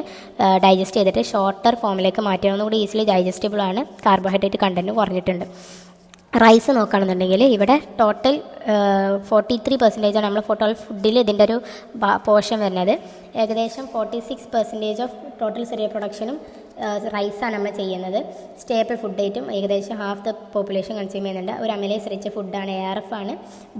ഡൈജസ്റ്റ് ചെയ്തിട്ട് ഷോർട്ടർ ഫോമിലേക്ക് മാറ്റുക. ഒന്നുകൂടി ഈസിലി ഡൈജസ്റ്റബിൾ ആണ്. കാർബോഹൈഡ്രേറ്റ് കണ്ടൻറ്റ് കുറഞ്ഞിട്ടുണ്ട്. റൈസ് നോക്കുകയാണെന്നുണ്ടെങ്കിൽ ഇവിടെ ടോട്ടൽ 43% നമ്മൾ ടോട്ടൽ ഫുഡിൽ ഇതിൻ്റെ ഒരു പോർഷൻ വരുന്നത്. ഏകദേശം 46% ഓഫ് ടോട്ടൽ സിറിയൽ പ്രൊഡക്ഷനും റൈസാണ് നമ്മൾ ചെയ്യുന്നത്. സ്റ്റേപ്പിൾ ഫുഡായിട്ടും ഏകദേശം ഹാഫ് ദ പോപ്പുലേഷൻ കൺസ്യൂം ചെയ്യുന്നുണ്ട്. ഒരു അമിലേസ് റിച്ച് ഫുഡാണ്, ARF ആണ്.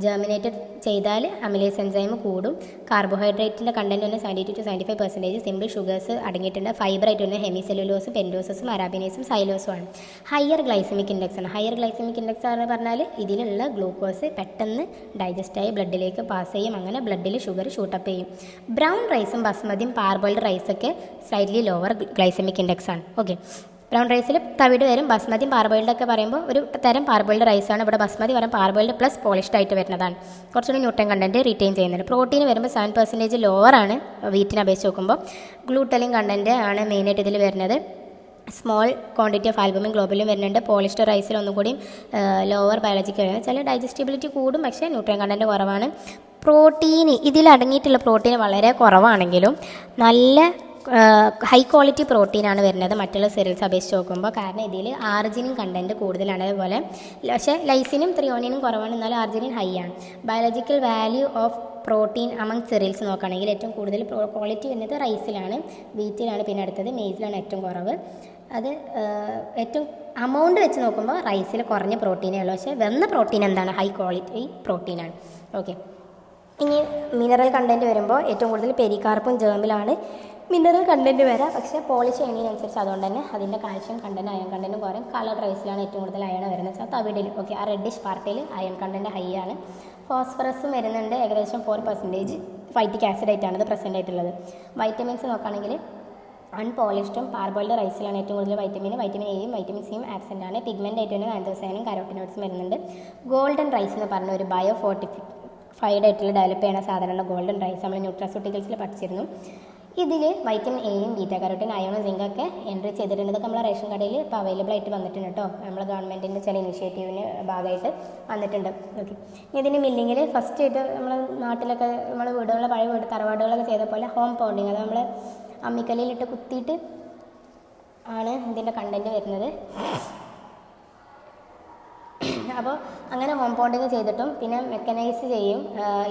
ജെർമിനേറ്റഡ് ചെയ്താൽ അമിലേസ് എൻസൈം കൂടും. കാർബോഹൈഡ്രേറ്റിൻ്റെ കണ്ടൻറ്റ് തന്നെ 70-75%. സിമ്പിൾ ഷുഗേഴ്സ് അടങ്ങിയിട്ടുണ്ട്. ഫൈബറായിട്ട് വരുന്നത് ഹെമിസെല്ലുലോസും പെൻഡോസസും അരാബിനേസും സൈലോസും ആണ്. ഹയർ ഗ്ലൈസമിക് ഇൻഡെക്സ് ആണ്. ഹയർ ഗ്ലൈസമിക് ഇൻഡെക്സ് എന്ന് പറഞ്ഞാൽ ഇതിലുള്ള ഗ്ലൂക്കോസ് പെട്ടെന്ന് ഡൈജസ്റ്റായി ബ്ലഡിലേക്ക് പാസ് ചെയ്യും. അങ്ങനെ ബ്ലഡിൽ ഷുഗർ ഷൂട്ടപ്പ് ചെയ്യും. ബ്രൗൺ റൈസും ബസ്മതിയും പാർബോയിൽഡ് റൈസൊക്കെ സ്ലൈറ്റ്ലി ലോവർ ഗ്ലൈസമിക് ഇൻഡെക്സ് ആണ്. ഓക്കെ, ബ്രൗൺ റൈസിൽ തവിട് വരും. ബസ്മതിയും പാർബോയിൽഡ് ഒക്കെ പറയുമ്പോൾ ഒരു തരം പാർബോയിൽഡ് റൈസാണ്. ഇവിടെ ബസ്മതി വരും പാർബോയിൽഡ് പ്ലസ് പോളിഷ്ഡ് ആയിട്ട് വരുന്നതാണ്. കുറച്ചുകൂടി ന്യൂട്രിയൻ കണ്ടൻറ്റ് റീറ്റെയിൻ ചെയ്യുന്നുണ്ട്. പ്രോട്ടീൻ വരുമ്പോൾ 7% ലോവറാണ് വീറ്റിനെ അപേക്ഷിച്ച് നോക്കുമ്പോൾ. ഗ്ലൂട്ടലിൻ കണ്ടൻറ്റ് ആണ് മെയിനായിട്ട് ഇതിൽ വരുന്നത്. സ്മോൾ ക്വാണ്ടിറ്റി ഓഫ് ആൽബുമിൻ ഗ്ലോബലും വരുന്നുണ്ട്. പോളിഷ്ഡ് റൈസിൽ ഒന്നുകൂടി ലോവർ ബയോളജിക്കൽ വരുന്നത്. ചില ഡൈജസ്റ്റബിലിറ്റി കൂടും, പക്ഷേ ന്യൂട്രിയൻ കണ്ടൻറ്റ് കുറവാണ്. പ്രോട്ടീൻ ഇതിൽ അടങ്ങിയിട്ടുള്ള പ്രോട്ടീൻ വളരെ കുറവാണെങ്കിലും നല്ല ഹൈ ക്വാളിറ്റി പ്രോട്ടീനാണ് വരുന്നത് മറ്റുള്ള സീരിയൽസ് അപേക്ഷിച്ച് നോക്കുമ്പോൾ. കാരണം ഇതിൽ ആർജിനിൻ കണ്ടൻറ്റ് കൂടുതലാണ്. അതുപോലെ പക്ഷേ ലൈസിനും ത്രിയോണിനും കുറവാണ്, എന്നാലും ആർജിനിൻ ഹൈ ആണ്. Biological value of protein among cereals നോക്കുകയാണെങ്കിൽ ഏറ്റവും കൂടുതൽ ക്വാളിറ്റി വരുന്നത് റൈസിലാണ്, വീറ്റിലാണ്, പിന്നെ അടുത്തത് മെയ്സിലാണ് ഏറ്റവും കുറവ്. അത് ഏറ്റവും അമൗണ്ട് വെച്ച് നോക്കുമ്പോൾ റൈസിൽ കുറഞ്ഞ പ്രോട്ടീനേ ഉള്ളൂ. പക്ഷേ വന്ന പ്രോട്ടീൻ എന്താണ്? ഹൈ ക്വാളിറ്റി പ്രോട്ടീനാണ്. ഓക്കെ, ഇനി മിനറൽ കണ്ടൻറ്റ് വരുമ്പോൾ ഏറ്റവും കൂടുതൽ പെരികാർപ്പും ജേമിലാണ് മിനറൽ കണ്ടൻറ്റ് വരാം. പക്ഷേ പോളിഷ് ചെയ്യുന്നതിനനുസരിച്ച് അതുകൊണ്ട് തന്നെ അതിൻ്റെ കാൽഷ്യം കണ്ടൻറ്റ് അയൺ കണ്ടൻറ്റും കുറയും. കളർ റൈസിലാണ് ഏറ്റവും കൂടുതൽ അയൺ വരുന്നത് വെച്ചാൽ തവിടിൽ. ഓക്കെ, ആ റെഡിഷ് പാർട്ടിൽ അയൺ കണ്ടൻറ്റ് ഹൈ ആണ്. ഫോസ്ഫറസും വരുന്നുണ്ട്, ഏകദേശം 4% ഫൈറ്റിക് ആസിഡ് ആയിട്ടാണ് ഇത് പ്രസൻ്റ് ആയിട്ടുള്ളത്. വൈറ്റമിൻസ് നോക്കുകയാണെങ്കിൽ അൺപോളിഷ്ഡും പാർബോയിൽഡ് റൈസിലാണ് ഏറ്റവും കൂടുതൽ വൈറ്റമിൻ എയും വൈറ്റമിൻ സിയും ആബ്സെൻ്റ് ആണ്. പിഗ്മെൻ്റ് ആയിട്ട് തന്നെ ആന്തോസയാനും കരോട്ടിനോയിഡ്സും വരുന്നുണ്ട്. ഗോൾഡൻ റൈസ് എന്ന് പറഞ്ഞ ഒരു ബയോ ഫോർട്ടിഫൈഡ് ആയിട്ടുള്ള ഡെവലപ്പ് ചെയ്യുന്ന സാധനമാണ് ഗോൾഡൻ റൈസ്. നമ്മൾ ന്യൂട്രാസ്യൂട്ടിക്കൽസിൽ പഠിച്ചിരുന്നു. ഇതിൽ വൈറ്റമിൻ എയും ബീറ്റ കരോട്ടിൻ അയോണും സിങ്കൊക്കെ എൻട്രി ചെയ്തിട്ടുണ്ട്. ഇതൊക്കെ നമ്മളെ റേഷൻ കടയിൽ ഇപ്പോൾ അവൈലബിൾ ആയിട്ട് വന്നിട്ടുണ്ട് കേട്ടോ. നമ്മൾ ഗവൺമെൻറ്റിൻ്റെ ചില ഇനിഷ്യേറ്റീവിന് ഭാഗമായിട്ട് വന്നിട്ടുണ്ട്. ഓക്കെ, ഇതിൻ്റെ മില്ലിങ്ങിൽ ഫസ്റ്റ് ആയിട്ട് നമ്മൾ നാട്ടിലൊക്കെ നമ്മൾ വീടുകളിലെ പഴയ വീട് തറവാടുകളൊക്കെ ചെയ്ത പോലെ ഹോം പൗണ്ടിങ്, അത് നമ്മൾ അമ്മിക്കല്ലിലിട്ട് കുത്തിയിട്ട് ആണ് ഇതിൻ്റെ കണ്ടൻറ്റ് വരുന്നത്. അപ്പോൾ അങ്ങനെ ഹോം പൗണ്ടിങ് ചെയ്തിട്ടും പിന്നെ മെക്കനൈസ് ചെയ്യും.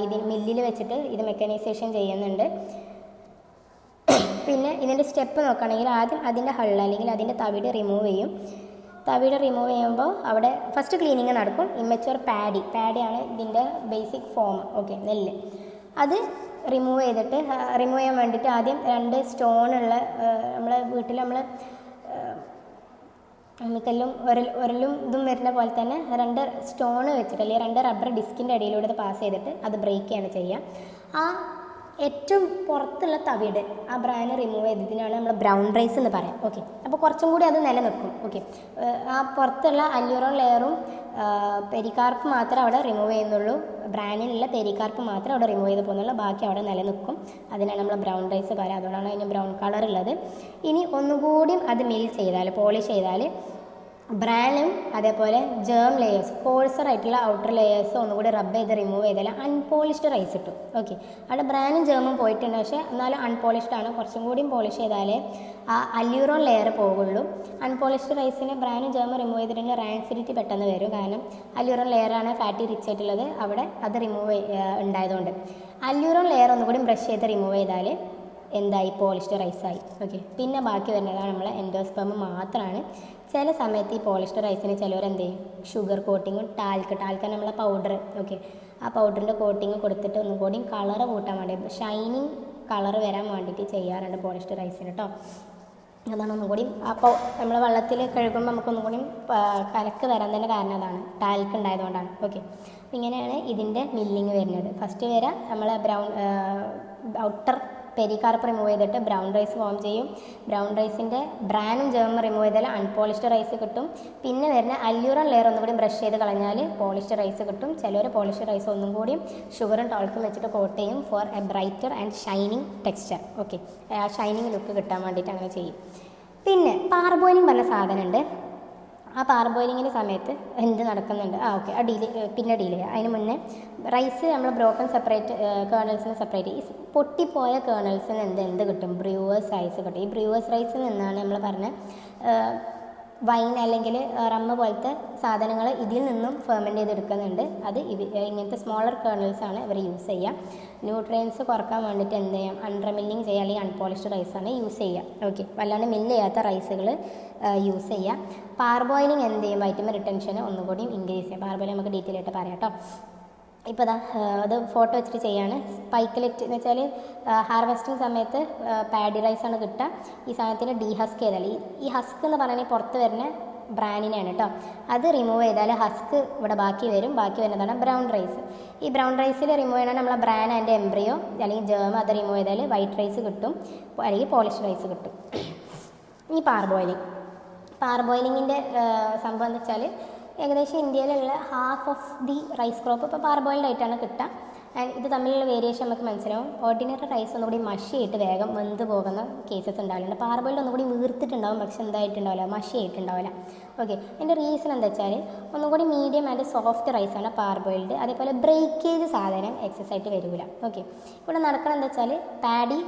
ഇതിന് മില്ലിൽ വെച്ചിട്ട് ഇത് മെക്കനൈസേഷൻ ചെയ്യുന്നുണ്ട്. പിന്നെ ഇതിൻ്റെ സ്റ്റെപ്പ് നോക്കുകയാണെങ്കിൽ ആദ്യം അതിൻ്റെ ഹള്ള അല്ലെങ്കിൽ അതിൻ്റെ തവിട് റിമൂവ് ചെയ്യും. തവിട് റിമൂവ് ചെയ്യുമ്പോൾ അവിടെ ഫസ്റ്റ് ക്ലീനിങ് നടക്കും. ഇമ്മച്വർ പാഡിയാണ് ഇതിൻ്റെ ബേസിക് ഫോം. ഓക്കെ, നെല്ല് അത് റിമൂവ് ചെയ്യാൻ വേണ്ടിയിട്ട് ആദ്യം 2 സ്റ്റോണുള്ള നമ്മളെ വീട്ടിൽ നമ്മൾ അമ്മിക്കല്ലും ഉരലും ഇതും വരുന്ന പോലെ തന്നെ 2 സ്റ്റോണ് വെച്ചിട്ട് അല്ലെങ്കിൽ 2 റബ്ബർ ഡിസ്കിൻ്റെ അടിയിലൂടെ ഇത് പാസ് ചെയ്തിട്ട് അത് ബ്രേക്ക് ചെയ്യാണ് ചെയ്യുക. ആ ഏറ്റവും പുറത്തുള്ള തവിട് ആ ബ്രാന് റിമൂവ് ചെയ്തതിനാണ് നമ്മൾ ബ്രൗൺ റൈസ് എന്ന് പറയാം. ഓക്കെ, അപ്പോൾ കുറച്ചും കൂടി അത് നിലനിൽക്കും. ഓക്കെ, ആ പുറത്തുള്ള അല്യൂറോൺ ലെയറും പെരികാർപ്പ് മാത്രമേ അവിടെ റിമൂവ് ചെയ്യുന്നുള്ളൂ. ബ്രാനിലുള്ള പെരികാർപ്പ് മാത്രമേ അവിടെ റിമൂവ് ചെയ്ത് പോകുന്നുള്ളൂ, ബാക്കി അവിടെ നിലനിൽക്കും. അതിനാണ് നമ്മൾ ബ്രൗൺ റൈസ് പറയാം. അതുകൊണ്ടാണ് അതിന് ബ്രൗൺ കളർ ഉള്ളത്. ഇനി ഒന്നുകൂടി അത് പോളിഷ് ചെയ്താൽ ബ്രാനും അതേപോലെ ജേം ലെയേഴ്സ് കോഴ്സറായിട്ടുള്ള ഔട്ടർ ലെയേഴ്സ് ഒന്നുകൂടി റബ്ബ് ചെയ്ത് റിമൂവ് ചെയ്താൽ അൺപോളിഷ്ഡ് റൈസ് കിട്ടും. ഓക്കെ, അവിടെ ബ്രാനും ജേമും പോയിട്ടുണ്ട്, പക്ഷേ എന്നാലും അൺപോളിഷ്ഡ് ആണ്. കുറച്ചും കൂടിയും പോളിഷ് ചെയ്താലേ ആ അല്യൂറോൺ ലെയർ പോകുള്ളൂ. അൺപോളിഷ്ഡ് റൈസിന് ബ്രാനും ജേമും റിമൂവ് ചെയ്തിട്ടുണ്ടെങ്കിൽ റാൻസിഡിറ്റി പെട്ടെന്ന് വരും. കാരണം അല്യൂറോൺ ലെയറാണ് ഫാറ്റി റിച്ച് ആയിട്ടുള്ളത്, അവിടെ അത് റിമൂവ് ഉണ്ടായതുകൊണ്ട്. അല്യൂറോൺ ലെയർ ഒന്നുകൂടി ബ്രഷ് ചെയ്ത് റിമൂവ് ചെയ്താൽ എന്തായി? പോളിഷ്ഡ് റൈസായി. ഓക്കെ, പിന്നെ ബാക്കി വരുന്നതാണ് നമ്മളെ എൻഡോസ്പെർമ് മാത്രമാണ്. ചില സമയത്ത് ഈ പോളിഷ്ഡ് റൈസിന് ചിലവർ എന്ത് ചെയ്യും? ഷുഗർ കോട്ടിങ്ങും ടാൽക്കാണ് നമ്മളെ പൗഡർ. ഓക്കെ, ആ പൗഡറിൻ്റെ കോട്ടിങ് കൊടുത്തിട്ട് ഒന്നുകൂടി കളറ് കൂട്ടാൻ വേണ്ടി ഷൈനിങ് കളർ വരാൻ വേണ്ടിയിട്ട് ചെയ്യാറുണ്ട് പോളിഷ്ഡ് റൈസിന് കേട്ടോ. അതാണ് ഒന്നുകൂടി അപ്പോൾ നമ്മൾ വെള്ളത്തിൽ കഴുകുമ്പോൾ നമുക്കൊന്നും കൂടി കലക്ക് വരാൻ തന്നെ കാരണം അതാണ്, ടാൽക്ക് ഉണ്ടായതുകൊണ്ടാണ്. ഓക്കെ, ഇങ്ങനെയാണ് ഇതിൻ്റെ മില്ലിങ് വരുന്നത്. ഫസ്റ്റ് വരെ നമ്മൾ ഔട്ടർ പെരികാർപ്പ് റിമൂവ് ചെയ്തിട്ട് ബ്രൗൺ റൈസ് ഫോം ചെയ്യും. ബ്രൗൺ റൈസിൻ്റെ ബ്രാനും ജേമും റിമൂവ് ചെയ്താൽ അൺപോളിഷ്ഡ് റൈസ് കിട്ടും. പിന്നെ വരുന്ന അല്യൂറോൺ ലെയർ ഒന്നും കൂടി ബ്രഷ് ചെയ്ത് കളഞ്ഞാൽ പോളിഷ്ഡ് റൈസ് കിട്ടും. ചിലർ പോളിഷ്ഡ് റൈസ് ഒന്നും കൂടി ഷുഗറും ടാൾക്കും വെച്ചിട്ട് കോട്ട് ചെയ്യും for a brighter and shining texture. Okay, ആ ഷൈനിങ് ലുക്ക് കിട്ടാൻ വേണ്ടിയിട്ട് അങ്ങനെ ചെയ്യും. പിന്നെ പാർബോയിലിംഗ് പറഞ്ഞ സാധനമുണ്ട്. ആ പാർബോയിലിങ്ങിൻ്റെ സമയത്ത് എന്ത് നടക്കുന്നുണ്ട്? ഓക്കെ, ആ പിന്നെ ഡീൽ ചെയ്യുക. അതിന് മുന്നേ റൈസ് നമ്മൾ ബ്രോക്കൺ കേണൽസിന് സെപ്പറേറ്റ് ഈ പൊട്ടിപ്പോയ കേണൽസിന് എന്ത് കിട്ടും? ബ്രൂവേഴ്സ് റൈസ് കിട്ടും. ഈ ബ്രൂവേഴ്സ് റൈസിൽ നിന്നാണ് നമ്മൾ പറഞ്ഞ വൈൻ അല്ലെങ്കിൽ റമ്മ് പോലത്തെ സാധനങ്ങൾ ഇതിൽ നിന്നും ഫെർമെൻറ്റ് ചെയ്തെടുക്കുന്നുണ്ട്. അത് ഇങ്ങനത്തെ സ്മോളർ കേണൽസാണ് ഇവർ യൂസ് ചെയ്യുക. ന്യൂട്രിയൻസ് കുറക്കാൻ വേണ്ടിയിട്ട് എന്ത് ചെയ്യാം? അണ്ടർ മില്ലിങ് ചെയ്യുക, അല്ലെങ്കിൽ അൺപോളിഷ്ഡ് റൈസാണ് യൂസ് ചെയ്യുക. ഓക്കെ, വല്ലാണ്ട് മില്ല് ചെയ്യാത്ത റൈസുകൾ യൂസ് ചെയ്യുക. പാർബോയിലിംഗ് എന്ത് ചെയ്യും? വൈറ്റമിൻ റിട്ടൻഷന് ഒന്നുകൂടി ഇൻക്രീസ് ചെയ്യാം. പാർബോയിലിംഗ് നമുക്ക് ഡീറ്റെയിൽ ആയിട്ട് പറയാം കേട്ടോ. ഇപ്പോൾ അത് ഫോട്ടോ വെച്ചിട്ട് ചെയ്യാണ്. സ്പൈക്കലെറ്റ് എന്ന് വെച്ചാൽ ഹാർവെസ്റ്റിംഗ് സമയത്ത് പാഡി റൈസാണ് കിട്ടുക. ഈ സാധനത്തിന് ഡീഹസ്ക് ചെയ്താൽ ഈ ഹസ്ക് എന്ന് പറഞ്ഞാൽ പുറത്ത് വരുന്ന ബ്രാനിനെയാണ് കേട്ടോ. അത് റിമൂവ് ചെയ്താൽ ഹസ്ക് ഇവിടെ ബാക്കി വരുന്നതാണ് ബ്രൗൺ റൈസ്. ഈ ബ്രൗൺ റൈസിൽ റിമൂവ് ചെയ്യണം നമ്മളെ ബ്രാൻ ആൻഡ് എംബ്രിയോ അല്ലെങ്കിൽ ജേം, അത് റിമൂവ് ചെയ്താൽ വൈറ്റ് റൈസ് കിട്ടും, അല്ലെങ്കിൽ പോളിഷ്ഡ് റൈസ് കിട്ടും. ഈ പാർബോയിലിങ്ങിൻ്റെ സംഭവം എന്താ വെച്ചാൽ ഏകദേശം ഇന്ത്യയിലുള്ള half of the rice crop ഇപ്പോൾ പാർബോയിൽഡ് ആയിട്ടാണ് കിട്ടുക. ആൻഡ് ഇത് തമ്മിലുള്ള വേരിയേഷൻ നമുക്ക് മനസ്സിലാവും. ഓർഡിനറി റൈസ് ഒന്നുകൂടി മഷിയായിട്ട് വേഗം വെന്ത് പോകുന്ന കേസസ് ഉണ്ടാവില്ല. പാർബോയിൽഡ് ഒന്നുകൂടി വീർത്തിട്ടുണ്ടാവും, പക്ഷെ എന്തായിട്ടുണ്ടാവില്ല, മഷിയായിട്ടുണ്ടാവില്ല. ഓക്കെ, എൻ്റെ റീസൺ എന്താ വെച്ചാൽ ഒന്നുകൂടി മീഡിയം ആൻഡ് സോഫ്റ്റ് റൈസാണ് പാർബോയിൽഡ്. അതേപോലെ ബ്രേക്കേജ് സാധനം എക്സസ് ആയിട്ട് വരില്ല. ഓക്കെ, ഇവിടെ നടക്കണം എന്താ വെച്ചാൽ പാഡി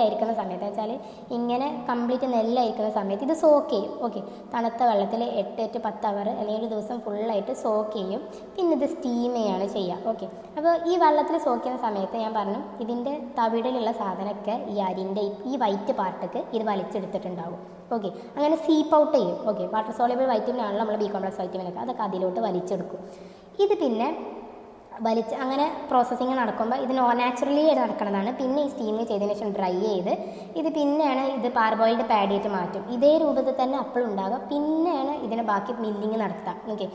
ആയിരിക്കുന്ന സമയത്ത് വെച്ചാൽ ഇങ്ങനെ കംപ്ലീറ്റ് നെല്ലായിരിക്കുന്ന സമയത്ത് ഇത് സോക്ക് ചെയ്യും. ഓക്കെ, തണുത്ത വെള്ളത്തിൽ 8 to 10 അവർ അല്ലെങ്കിൽ ഒരു ദിവസം ഫുള്ളായിട്ട് സോക്ക് ചെയ്യും. പിന്നെ ഇത് സ്റ്റീം ചെയ്യാണ് ചെയ്യുക. ഓക്കെ, അപ്പോൾ ഈ വെള്ളത്തിൽ സോക്ക് ചെയ്യുന്ന സമയത്ത് ഞാൻ പറഞ്ഞു ഇതിൻ്റെ തവിടിലുള്ള സാധനമൊക്കെ ഈ അരിൻ്റെ ഈ വൈറ്റ് പാർട്ടൊക്കെ ഇത് വലിച്ചെടുത്തിട്ടുണ്ടാവും. ഓക്കെ, അങ്ങനെ സീപ്പ് ഔട്ട് ചെയ്യും. ഓക്കെ, വാട്ടർ സോളിബിൾ വൈറ്റമിൻ ആണല്ലോ നമ്മൾ ബി കോംപ്ലക്സ് വൈറ്റമിനൊക്കെ, അതൊക്കെ അതിലോട്ട് വലിച്ചെടുക്കും. ഇത് പിന്നെ അങ്ങനെ പ്രോസസ്സിങ് നടക്കുമ്പോൾ ഇത് നാച്ചുറലി നടക്കുന്നതാണ്. പിന്നെ ഈ സ്റ്റീം ചെയ്തതിന് ശേഷം ഡ്രൈ ചെയ്ത് ഇത് പിന്നെയാണ് ഇത് പാർബോയിൽഡ് പാഡിയായിട്ട് മാറ്റും. ഇതേ രൂപത്തിൽ തന്നെ അപ്പോഴും ഉണ്ടാകുക. പിന്നെയാണ് ഇതിനെ ബാക്കി മില്ലിങ് നടത്താം. ഓക്കെ,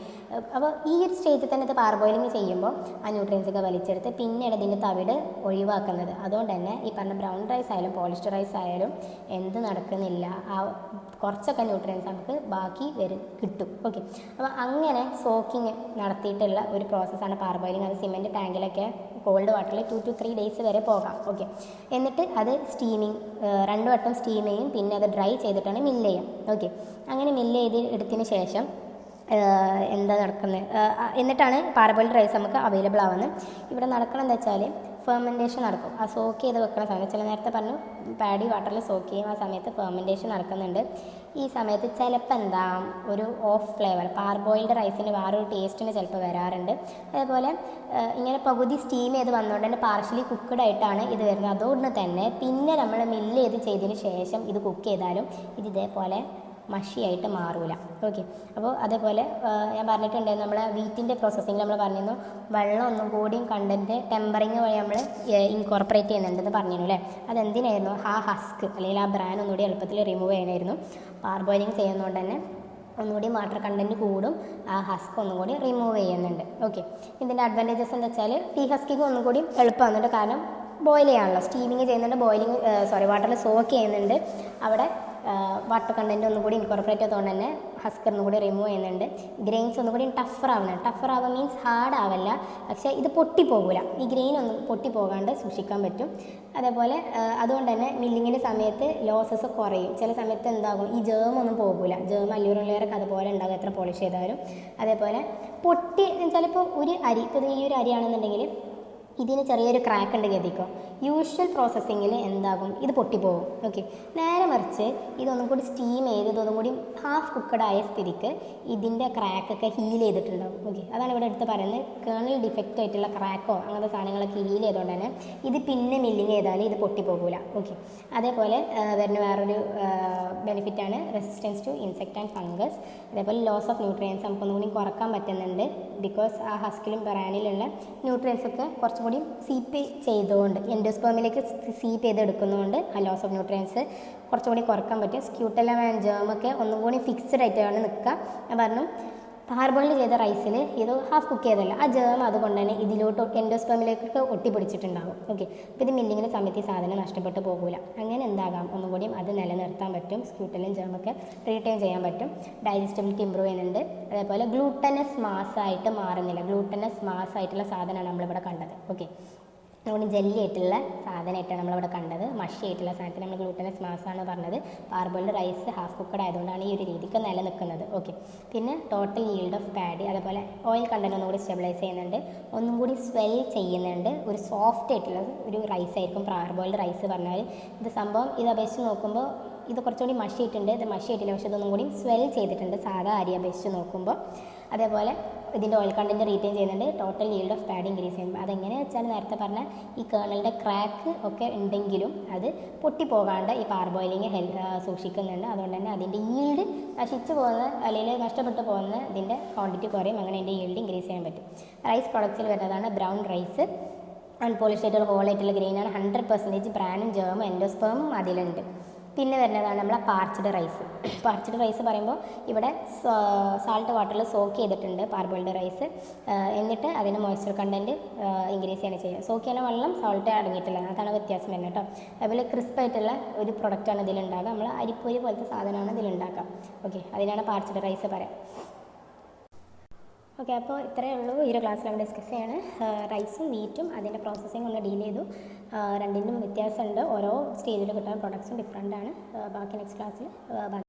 അപ്പോൾ ഈ ഒരു സ്റ്റേജിൽ തന്നെ ഇത് പാർബോയിലിങ് ചെയ്യുമ്പോൾ ആ ന്യൂട്രിയൻസൊക്കെ വലിച്ചെടുത്ത് പിന്നെയാണ് ഇതിൻ്റെ തവിട് ഒഴിവാക്കുന്നത്. അതുകൊണ്ട് തന്നെ ഈ പറഞ്ഞ ബ്രൗൺ റൈസ് ആയാലും പോളിസ്റ്റർ റൈസ് ആയാലും എന്ത് നടക്കുന്നില്ല, ആ കുറച്ചൊക്കെ ന്യൂട്രിയൻസ് നമുക്ക് ബാക്കി കിട്ടും. ഓക്കെ, അപ്പോൾ അങ്ങനെ സോക്കിങ് നടത്തിയിട്ടുള്ള ഒരു പ്രോസസ്സാണ് പാർബോയിലിങ്. അത് സിമെൻറ്റ് ടാങ്കിലൊക്കെ കോൾഡ് വാട്ടറിൽ 2 to 3 days വരെ പോകാം. ഓക്കെ, എന്നിട്ട് അത് സ്റ്റീമിങ് 2 വട്ടം സ്റ്റീം ചെയ്യും. പിന്നെ അത് ഡ്രൈ ചെയ്തിട്ടാണ് മില്ല് ചെയ്യാം. ഓക്കെ, അങ്ങനെ മില്ല് ചെയ്ത് എടുത്തതിന് ശേഷം എന്താ നടക്കുന്നത്, എന്നിട്ടാണ് പാർബോയിൽഡ് റൈസ് നമുക്ക് അവൈലബിൾ ആവുന്നത്. ഇവിടെ നടക്കണം എന്താ വെച്ചാൽ ഫെർമെൻറ്റേഷൻ നടക്കും. ആ സോക്ക് ചെയ്ത് വെക്കുന്ന സമയത്ത് ചില നേരത്തെ പറഞ്ഞു പാഡി വാട്ടറിൽ സോക്ക് ചെയ്യും. ആ സമയത്ത് ഫെർമെൻറ്റേഷൻ നടക്കുന്നുണ്ട്. ഈ സമയത്ത് ചിലപ്പോൾ എന്താ ഒരു ഓഫ് ഫ്ലേവർ പാർബോയിൽഡ് റൈസിന് വേറൊരു ടേസ്റ്റിന് ചിലപ്പോൾ വരാറുണ്ട്. അതേപോലെ ഇങ്ങനെ പകുതി സ്റ്റീം ചെയ്ത് വന്നുകൊണ്ട് തന്നെ പാർഷ്യലി കുക്ക്ഡ് ആയിട്ടാണ് ഇത് വരുന്നത്. അതുകൊണ്ട് തന്നെ പിന്നെ നമ്മൾ മില്ല് ചെയ്തതിന് ശേഷം ഇത് കുക്ക് ചെയ്താലും ഇത് ഇതേപോലെ മഷിയായിട്ട് മാറൂല. ഓക്കെ, അപ്പോൾ അതേപോലെ ഞാൻ പറഞ്ഞിട്ടുണ്ട് നമ്മളെ വീറ്റിൻ്റെ പ്രോസസ്സിങ്ങിൽ നമ്മൾ പറഞ്ഞിരുന്നു വെള്ളം ഒന്നും കൂടിയും കണ്ടൻറ്റ് ടെമ്പറിങ് വഴി നമ്മൾ ഇൻകോർപ്പറേറ്റ് ചെയ്യുന്നുണ്ടെന്ന് പറഞ്ഞിരുന്നു അല്ലേ. അതെന്തിനായിരുന്നു, ആ ഹസ്ക് അല്ലെങ്കിൽ ആ ബ്രാൻ ഒന്നുകൂടി എളുപ്പത്തിൽ റിമൂവ് ചെയ്യണമായിരുന്നു. പാർബോയിലിങ് ചെയ്യുന്നതുകൊണ്ട് തന്നെ ഒന്നുകൂടി വാട്ടർ കണ്ടൻറ്റ് കൂടും, ആ ഹസ്ക് ഒന്നും കൂടി റിമൂവ് ചെയ്യുന്നുണ്ട്. ഓക്കെ, ഇതിൻ്റെ അഡ്വാൻറ്റേജസ് എന്താ വെച്ചാൽ ടീ ഹസ്കിങ് ഒന്നും കൂടി എളുപ്പമാകുന്നുണ്ട്. കാരണം ബോയിൽ ചെയ്യാണല്ലോ, സ്റ്റീമിങ് ചെയ്യുന്നുണ്ട്, വാട്ടറിൽ സോക്ക് ചെയ്യുന്നുണ്ട്. അവിടെ വാട്ടർ കണ്ടൻറ്റ് ഒന്നും കൂടി ഇൻകോർപ്പറേറ്റ് ചെയ്തുകൊണ്ട് തന്നെ ഹസ്ക് ഒന്നും കൂടി റിമൂവ് ചെയ്യുന്നുണ്ട്. ഗ്രെയിൻസ് ഒന്നും കൂടി ടഫറാവുക മീൻസ് ഹാർഡ് ആവില്ല, പക്ഷേ ഇത് പൊട്ടിപ്പോകില്ല. ഈ ഗ്രെയിൻ ഒന്നും പൊട്ടിപ്പോകാണ്ട് സൂക്ഷിക്കാൻ പറ്റും. അതേപോലെ അതുകൊണ്ട് തന്നെ മില്ലിങ്ങിൻ്റെ സമയത്ത് ലോസസ് കുറയും. ചില സമയത്ത് എന്താകും, ഈ ജേം ഒന്നും പോകില്ല. ജേം അല്യൂറിൻ ലെയറൊക്കെ അതുപോലെ ഉണ്ടാകും എത്ര പോളിഷ് ചെയ്താലും. അതേപോലെ ചിലപ്പോൾ ഇപ്പോൾ ഈ ഒരു അരിയാണെന്നുണ്ടെങ്കിൽ ഇതിന് ചെറിയൊരു ക്രാക്ക് ഉണ്ട് ഗതിക്കോ, യൂഷ്വൽ പ്രോസസ്സിങ്ങിൽ എന്താകും, ഇത് പൊട്ടിപ്പോകും. ഓക്കെ, നേരെ മറിച്ച് ഇതൊന്നും കൂടി സ്റ്റീം ചെയ്ത് ഇതൊന്നും കൂടി ഹാഫ് കുക്കഡ് ആയ സ്ഥിതിക്ക് ഇതിൻ്റെ ക്രാക്കൊക്കെ ഹീൽ ചെയ്തിട്ടുണ്ടാകും. ഓക്കെ, അതാണ് ഇവിടെ എടുത്ത് പറയുന്നത്. കേണൽ ഡിഫക്റ്റ് ആയിട്ടുള്ള ക്രാക്കോ അങ്ങനത്തെ സാധനങ്ങളൊക്കെ ഹീൽ ചെയ്തുകൊണ്ട് തന്നെ ഇത് പിന്നെ മില്ലിങ് ചെയ്താൽ ഇത് പൊട്ടിപ്പോകില്ല. ഓക്കെ, അതേപോലെ വരുന്ന വേറൊരു ബെനിഫിറ്റാണ് resistance to insect and fungus. അതേപോലെ ലോസ് ഓഫ് ന്യൂട്രിയൻസ് നമുക്കൊന്നും കൂടി കുറക്കാൻ പറ്റുന്നുണ്ട്. ബിക്കോസ് ആ ഹസ്കിലും ബ്രാനിലുള്ള ന്യൂട്രിയൻസ് ഒക്കെ കുറച്ചും കൂടി സീപ്പ് ചെയ്തുകൊണ്ട് എൻഡോസ്പേമിലേക്ക് സീപ്പ് ചെയ്തെടുക്കുന്നതുകൊണ്ട് ആ ലോസ് ഓഫ് ന്യൂട്രിയൻസ് കുറച്ചുകൂടി കുറക്കാൻ പറ്റും. സ്ക്യൂട്ടെല്ലാം ജേമൊക്കെ ഒന്നും കൂടി ഫിക്സ്ഡ് ആയിട്ടാണ് നിൽക്കുക. ഞാൻ പറഞ്ഞു പാർബോയിൽഡ് ചെയ്ത റൈസിൽ ഇത് ഹാഫ് കുക്ക് ചെയ്തല്ല, ആ ജേം അതുകൊണ്ട് തന്നെ ഇതിലോട്ട് എൻഡോസ്പേമിലേക്കൊക്കെ ഒട്ടിപ്പിടിച്ചിട്ടുണ്ടാകും. ഓക്കെ, അപ്പോൾ ഇത് മില്ലിങ്ങിൻ്റെ സമയത്ത് ഈ സാധനം നഷ്ടപ്പെട്ടു പോകില്ല. അങ്ങനെ എന്താകാം, ഒന്നുകൂടിയും അത് നിലനിർത്താൻ പറ്റും. സ്ക്യൂട്ടലും ജേമൊക്കെ റീറ്റെയിൻ ചെയ്യാൻ പറ്റും. ഡൈജസ്റ്റബിലിറ്റി ഇമ്പ്രൂവ് ചെയ്യുന്നുണ്ട്. അതേപോലെ ഗ്ലൂട്ടനസ് മാസ്സായിട്ട് മാറുന്നില്ല. ഗ്ലൂട്ടനസ് മാസ്സായിട്ടുള്ള സാധനമാണ് നമ്മളിവിടെ കണ്ടത്. ഓക്കെ, അതുകൊണ്ട് ജെല്ലി ആയിട്ടുള്ള സാധനമായിട്ടാണ് നമ്മളിവിടെ കണ്ടത്. മഷി ആയിട്ടുള്ള സാധനത്തിന് നമ്മൾ ഗ്ലൂട്ടനസ് മാസാണ് പറഞ്ഞത്. പാർബോയിൽഡ് റൈസ് ഹാഫ് കുക്കഡ് ആയതുകൊണ്ടാണ് ഈ ഒരു രീതിക്ക് നിലനിൽക്കുന്നത്. ഓക്കെ, പിന്നെ ടോട്ടൽ ഈൽഡ് ഓഫ് പാഡി, അതേപോലെ ഓയിൽ കണ്ടന്റ് ഒന്നും കൂടി സ്റ്റെബിലൈസ് ചെയ്യുന്നുണ്ട്, ഒന്നും കൂടി സ്വെൽ ചെയ്യുന്നുണ്ട്. ഒരു സോഫ്റ്റ് ആയിട്ടുള്ള ഒരു റൈസ് ആയിരിക്കും പാർബോയിൽഡ് റൈസ് പറഞ്ഞാൽ. ഇത് സംഭവം ഇത് അപേക്ഷിച്ച് നോക്കുമ്പോൾ ഇത് കുറച്ചുകൂടി മഷി ആയിട്ടുണ്ട്. ഇത് മഷി ആയിട്ടില്ല, പക്ഷേ ഇതൊന്നും കൂടി സ്വെൽ ചെയ്തിട്ടുണ്ട് സാധാ അരി അപേക്ഷിച്ച് നോക്കുമ്പോൾ. അതേപോലെ ഇതിൻ്റെ ഓയിൽ കണ്ടൻറ്റ് റീറ്റെയിൻ ചെയ്യുന്നുണ്ട്. Total yield of pad increase ചെയ്യുമ്പോൾ അതെങ്ങനെയാണെന്ന് വെച്ചാൽ നേരത്തെ പറഞ്ഞ ഈ കേണലിൻ്റെ ക്രാക്ക് ഒക്കെ ഉണ്ടെങ്കിലും അത് പൊട്ടിപ്പോകാണ്ട് ഈ പാർബോയിലിങ് സൂക്ഷിക്കുന്നുണ്ട്. അതുകൊണ്ട് തന്നെ അതിൻ്റെ ഈൽഡ് നശിച്ചു പോകുന്ന അല്ലെങ്കിൽ നഷ്ടപ്പെട്ടു പോകുന്ന ഇതിൻ്റെ ക്വാണ്ടിറ്റി കുറയും. അങ്ങനെ അതിൻ്റെ ഈൽഡ് ഇൻക്രീസ് ചെയ്യാൻ പറ്റും. റൈസ് പ്രൊഡക്ട്സിൽ വരുന്നതാണ് ബ്രൗൺ റൈസ്. അൺപോളിഷ്ഡ് ആയിട്ടുള്ള ഹോൾ ആയിട്ടുള്ള ഗ്രെയിനാണ്. 100% ബ്രാനും ജേമും എൻഡോസ്പേമും അതിലുണ്ട്. പിന്നെ വരുന്നതാണ് നമ്മളെ പാർച്ച്ഡ് റൈസ്. പാർച്ച്ഡ് റൈസ് പറയുമ്പോൾ ഇവിടെ സാൾട്ട് വാട്ടറിൽ സോക്ക് ചെയ്തിട്ടുണ്ട് പാർബോയിൽഡ് റൈസ്. എന്നിട്ട് അതിന് മോയ്സ്ചർ കണ്ടൻറ്റ് ഇൻക്രീസ് ചെയ്യാണ് ചെയ്യുക. സോക്ക് ചെയ്യുന്ന വെള്ളം സോൾട്ട് അടങ്ങിയിട്ടില്ല, അതാണ് വ്യത്യാസം വരുന്നത് കേട്ടോ. അതുപോലെ ക്രിസ്പായിട്ടുള്ള ഒരു പ്രൊഡക്റ്റാണ് ഇതിലുണ്ടാകുക. നമ്മൾ അരിപ്പൊരി പോലത്തെ സാധനമാണ് ഇതിലുണ്ടാക്കുക. ഓക്കെ, അതിനാണ് പാർച്ച്ഡ് റൈസ് പറയാം. ഓക്കെ, അപ്പോൾ ഇത്രയേ ഉള്ളൂ ഈ ഒരു ക്ലാസ്സിൽ നമ്മൾ ഡിസ്കസ് ചെയ്യാണ്. റൈസും വീറ്റും അതിൻ്റെ പ്രോസസ്സിങ് ഒന്ന് ഡീൽ ചെയ്തു. രണ്ടിനും വ്യത്യാസമുണ്ട്, ഓരോ സ്റ്റേജിൽ കിട്ടുന്ന പ്രൊഡക്ട്സും ഡിഫറെൻ്റ് ആണ്. ബാക്കി നെക്സ്റ്റ് ക്ലാസ്സിൽ ബാക്കി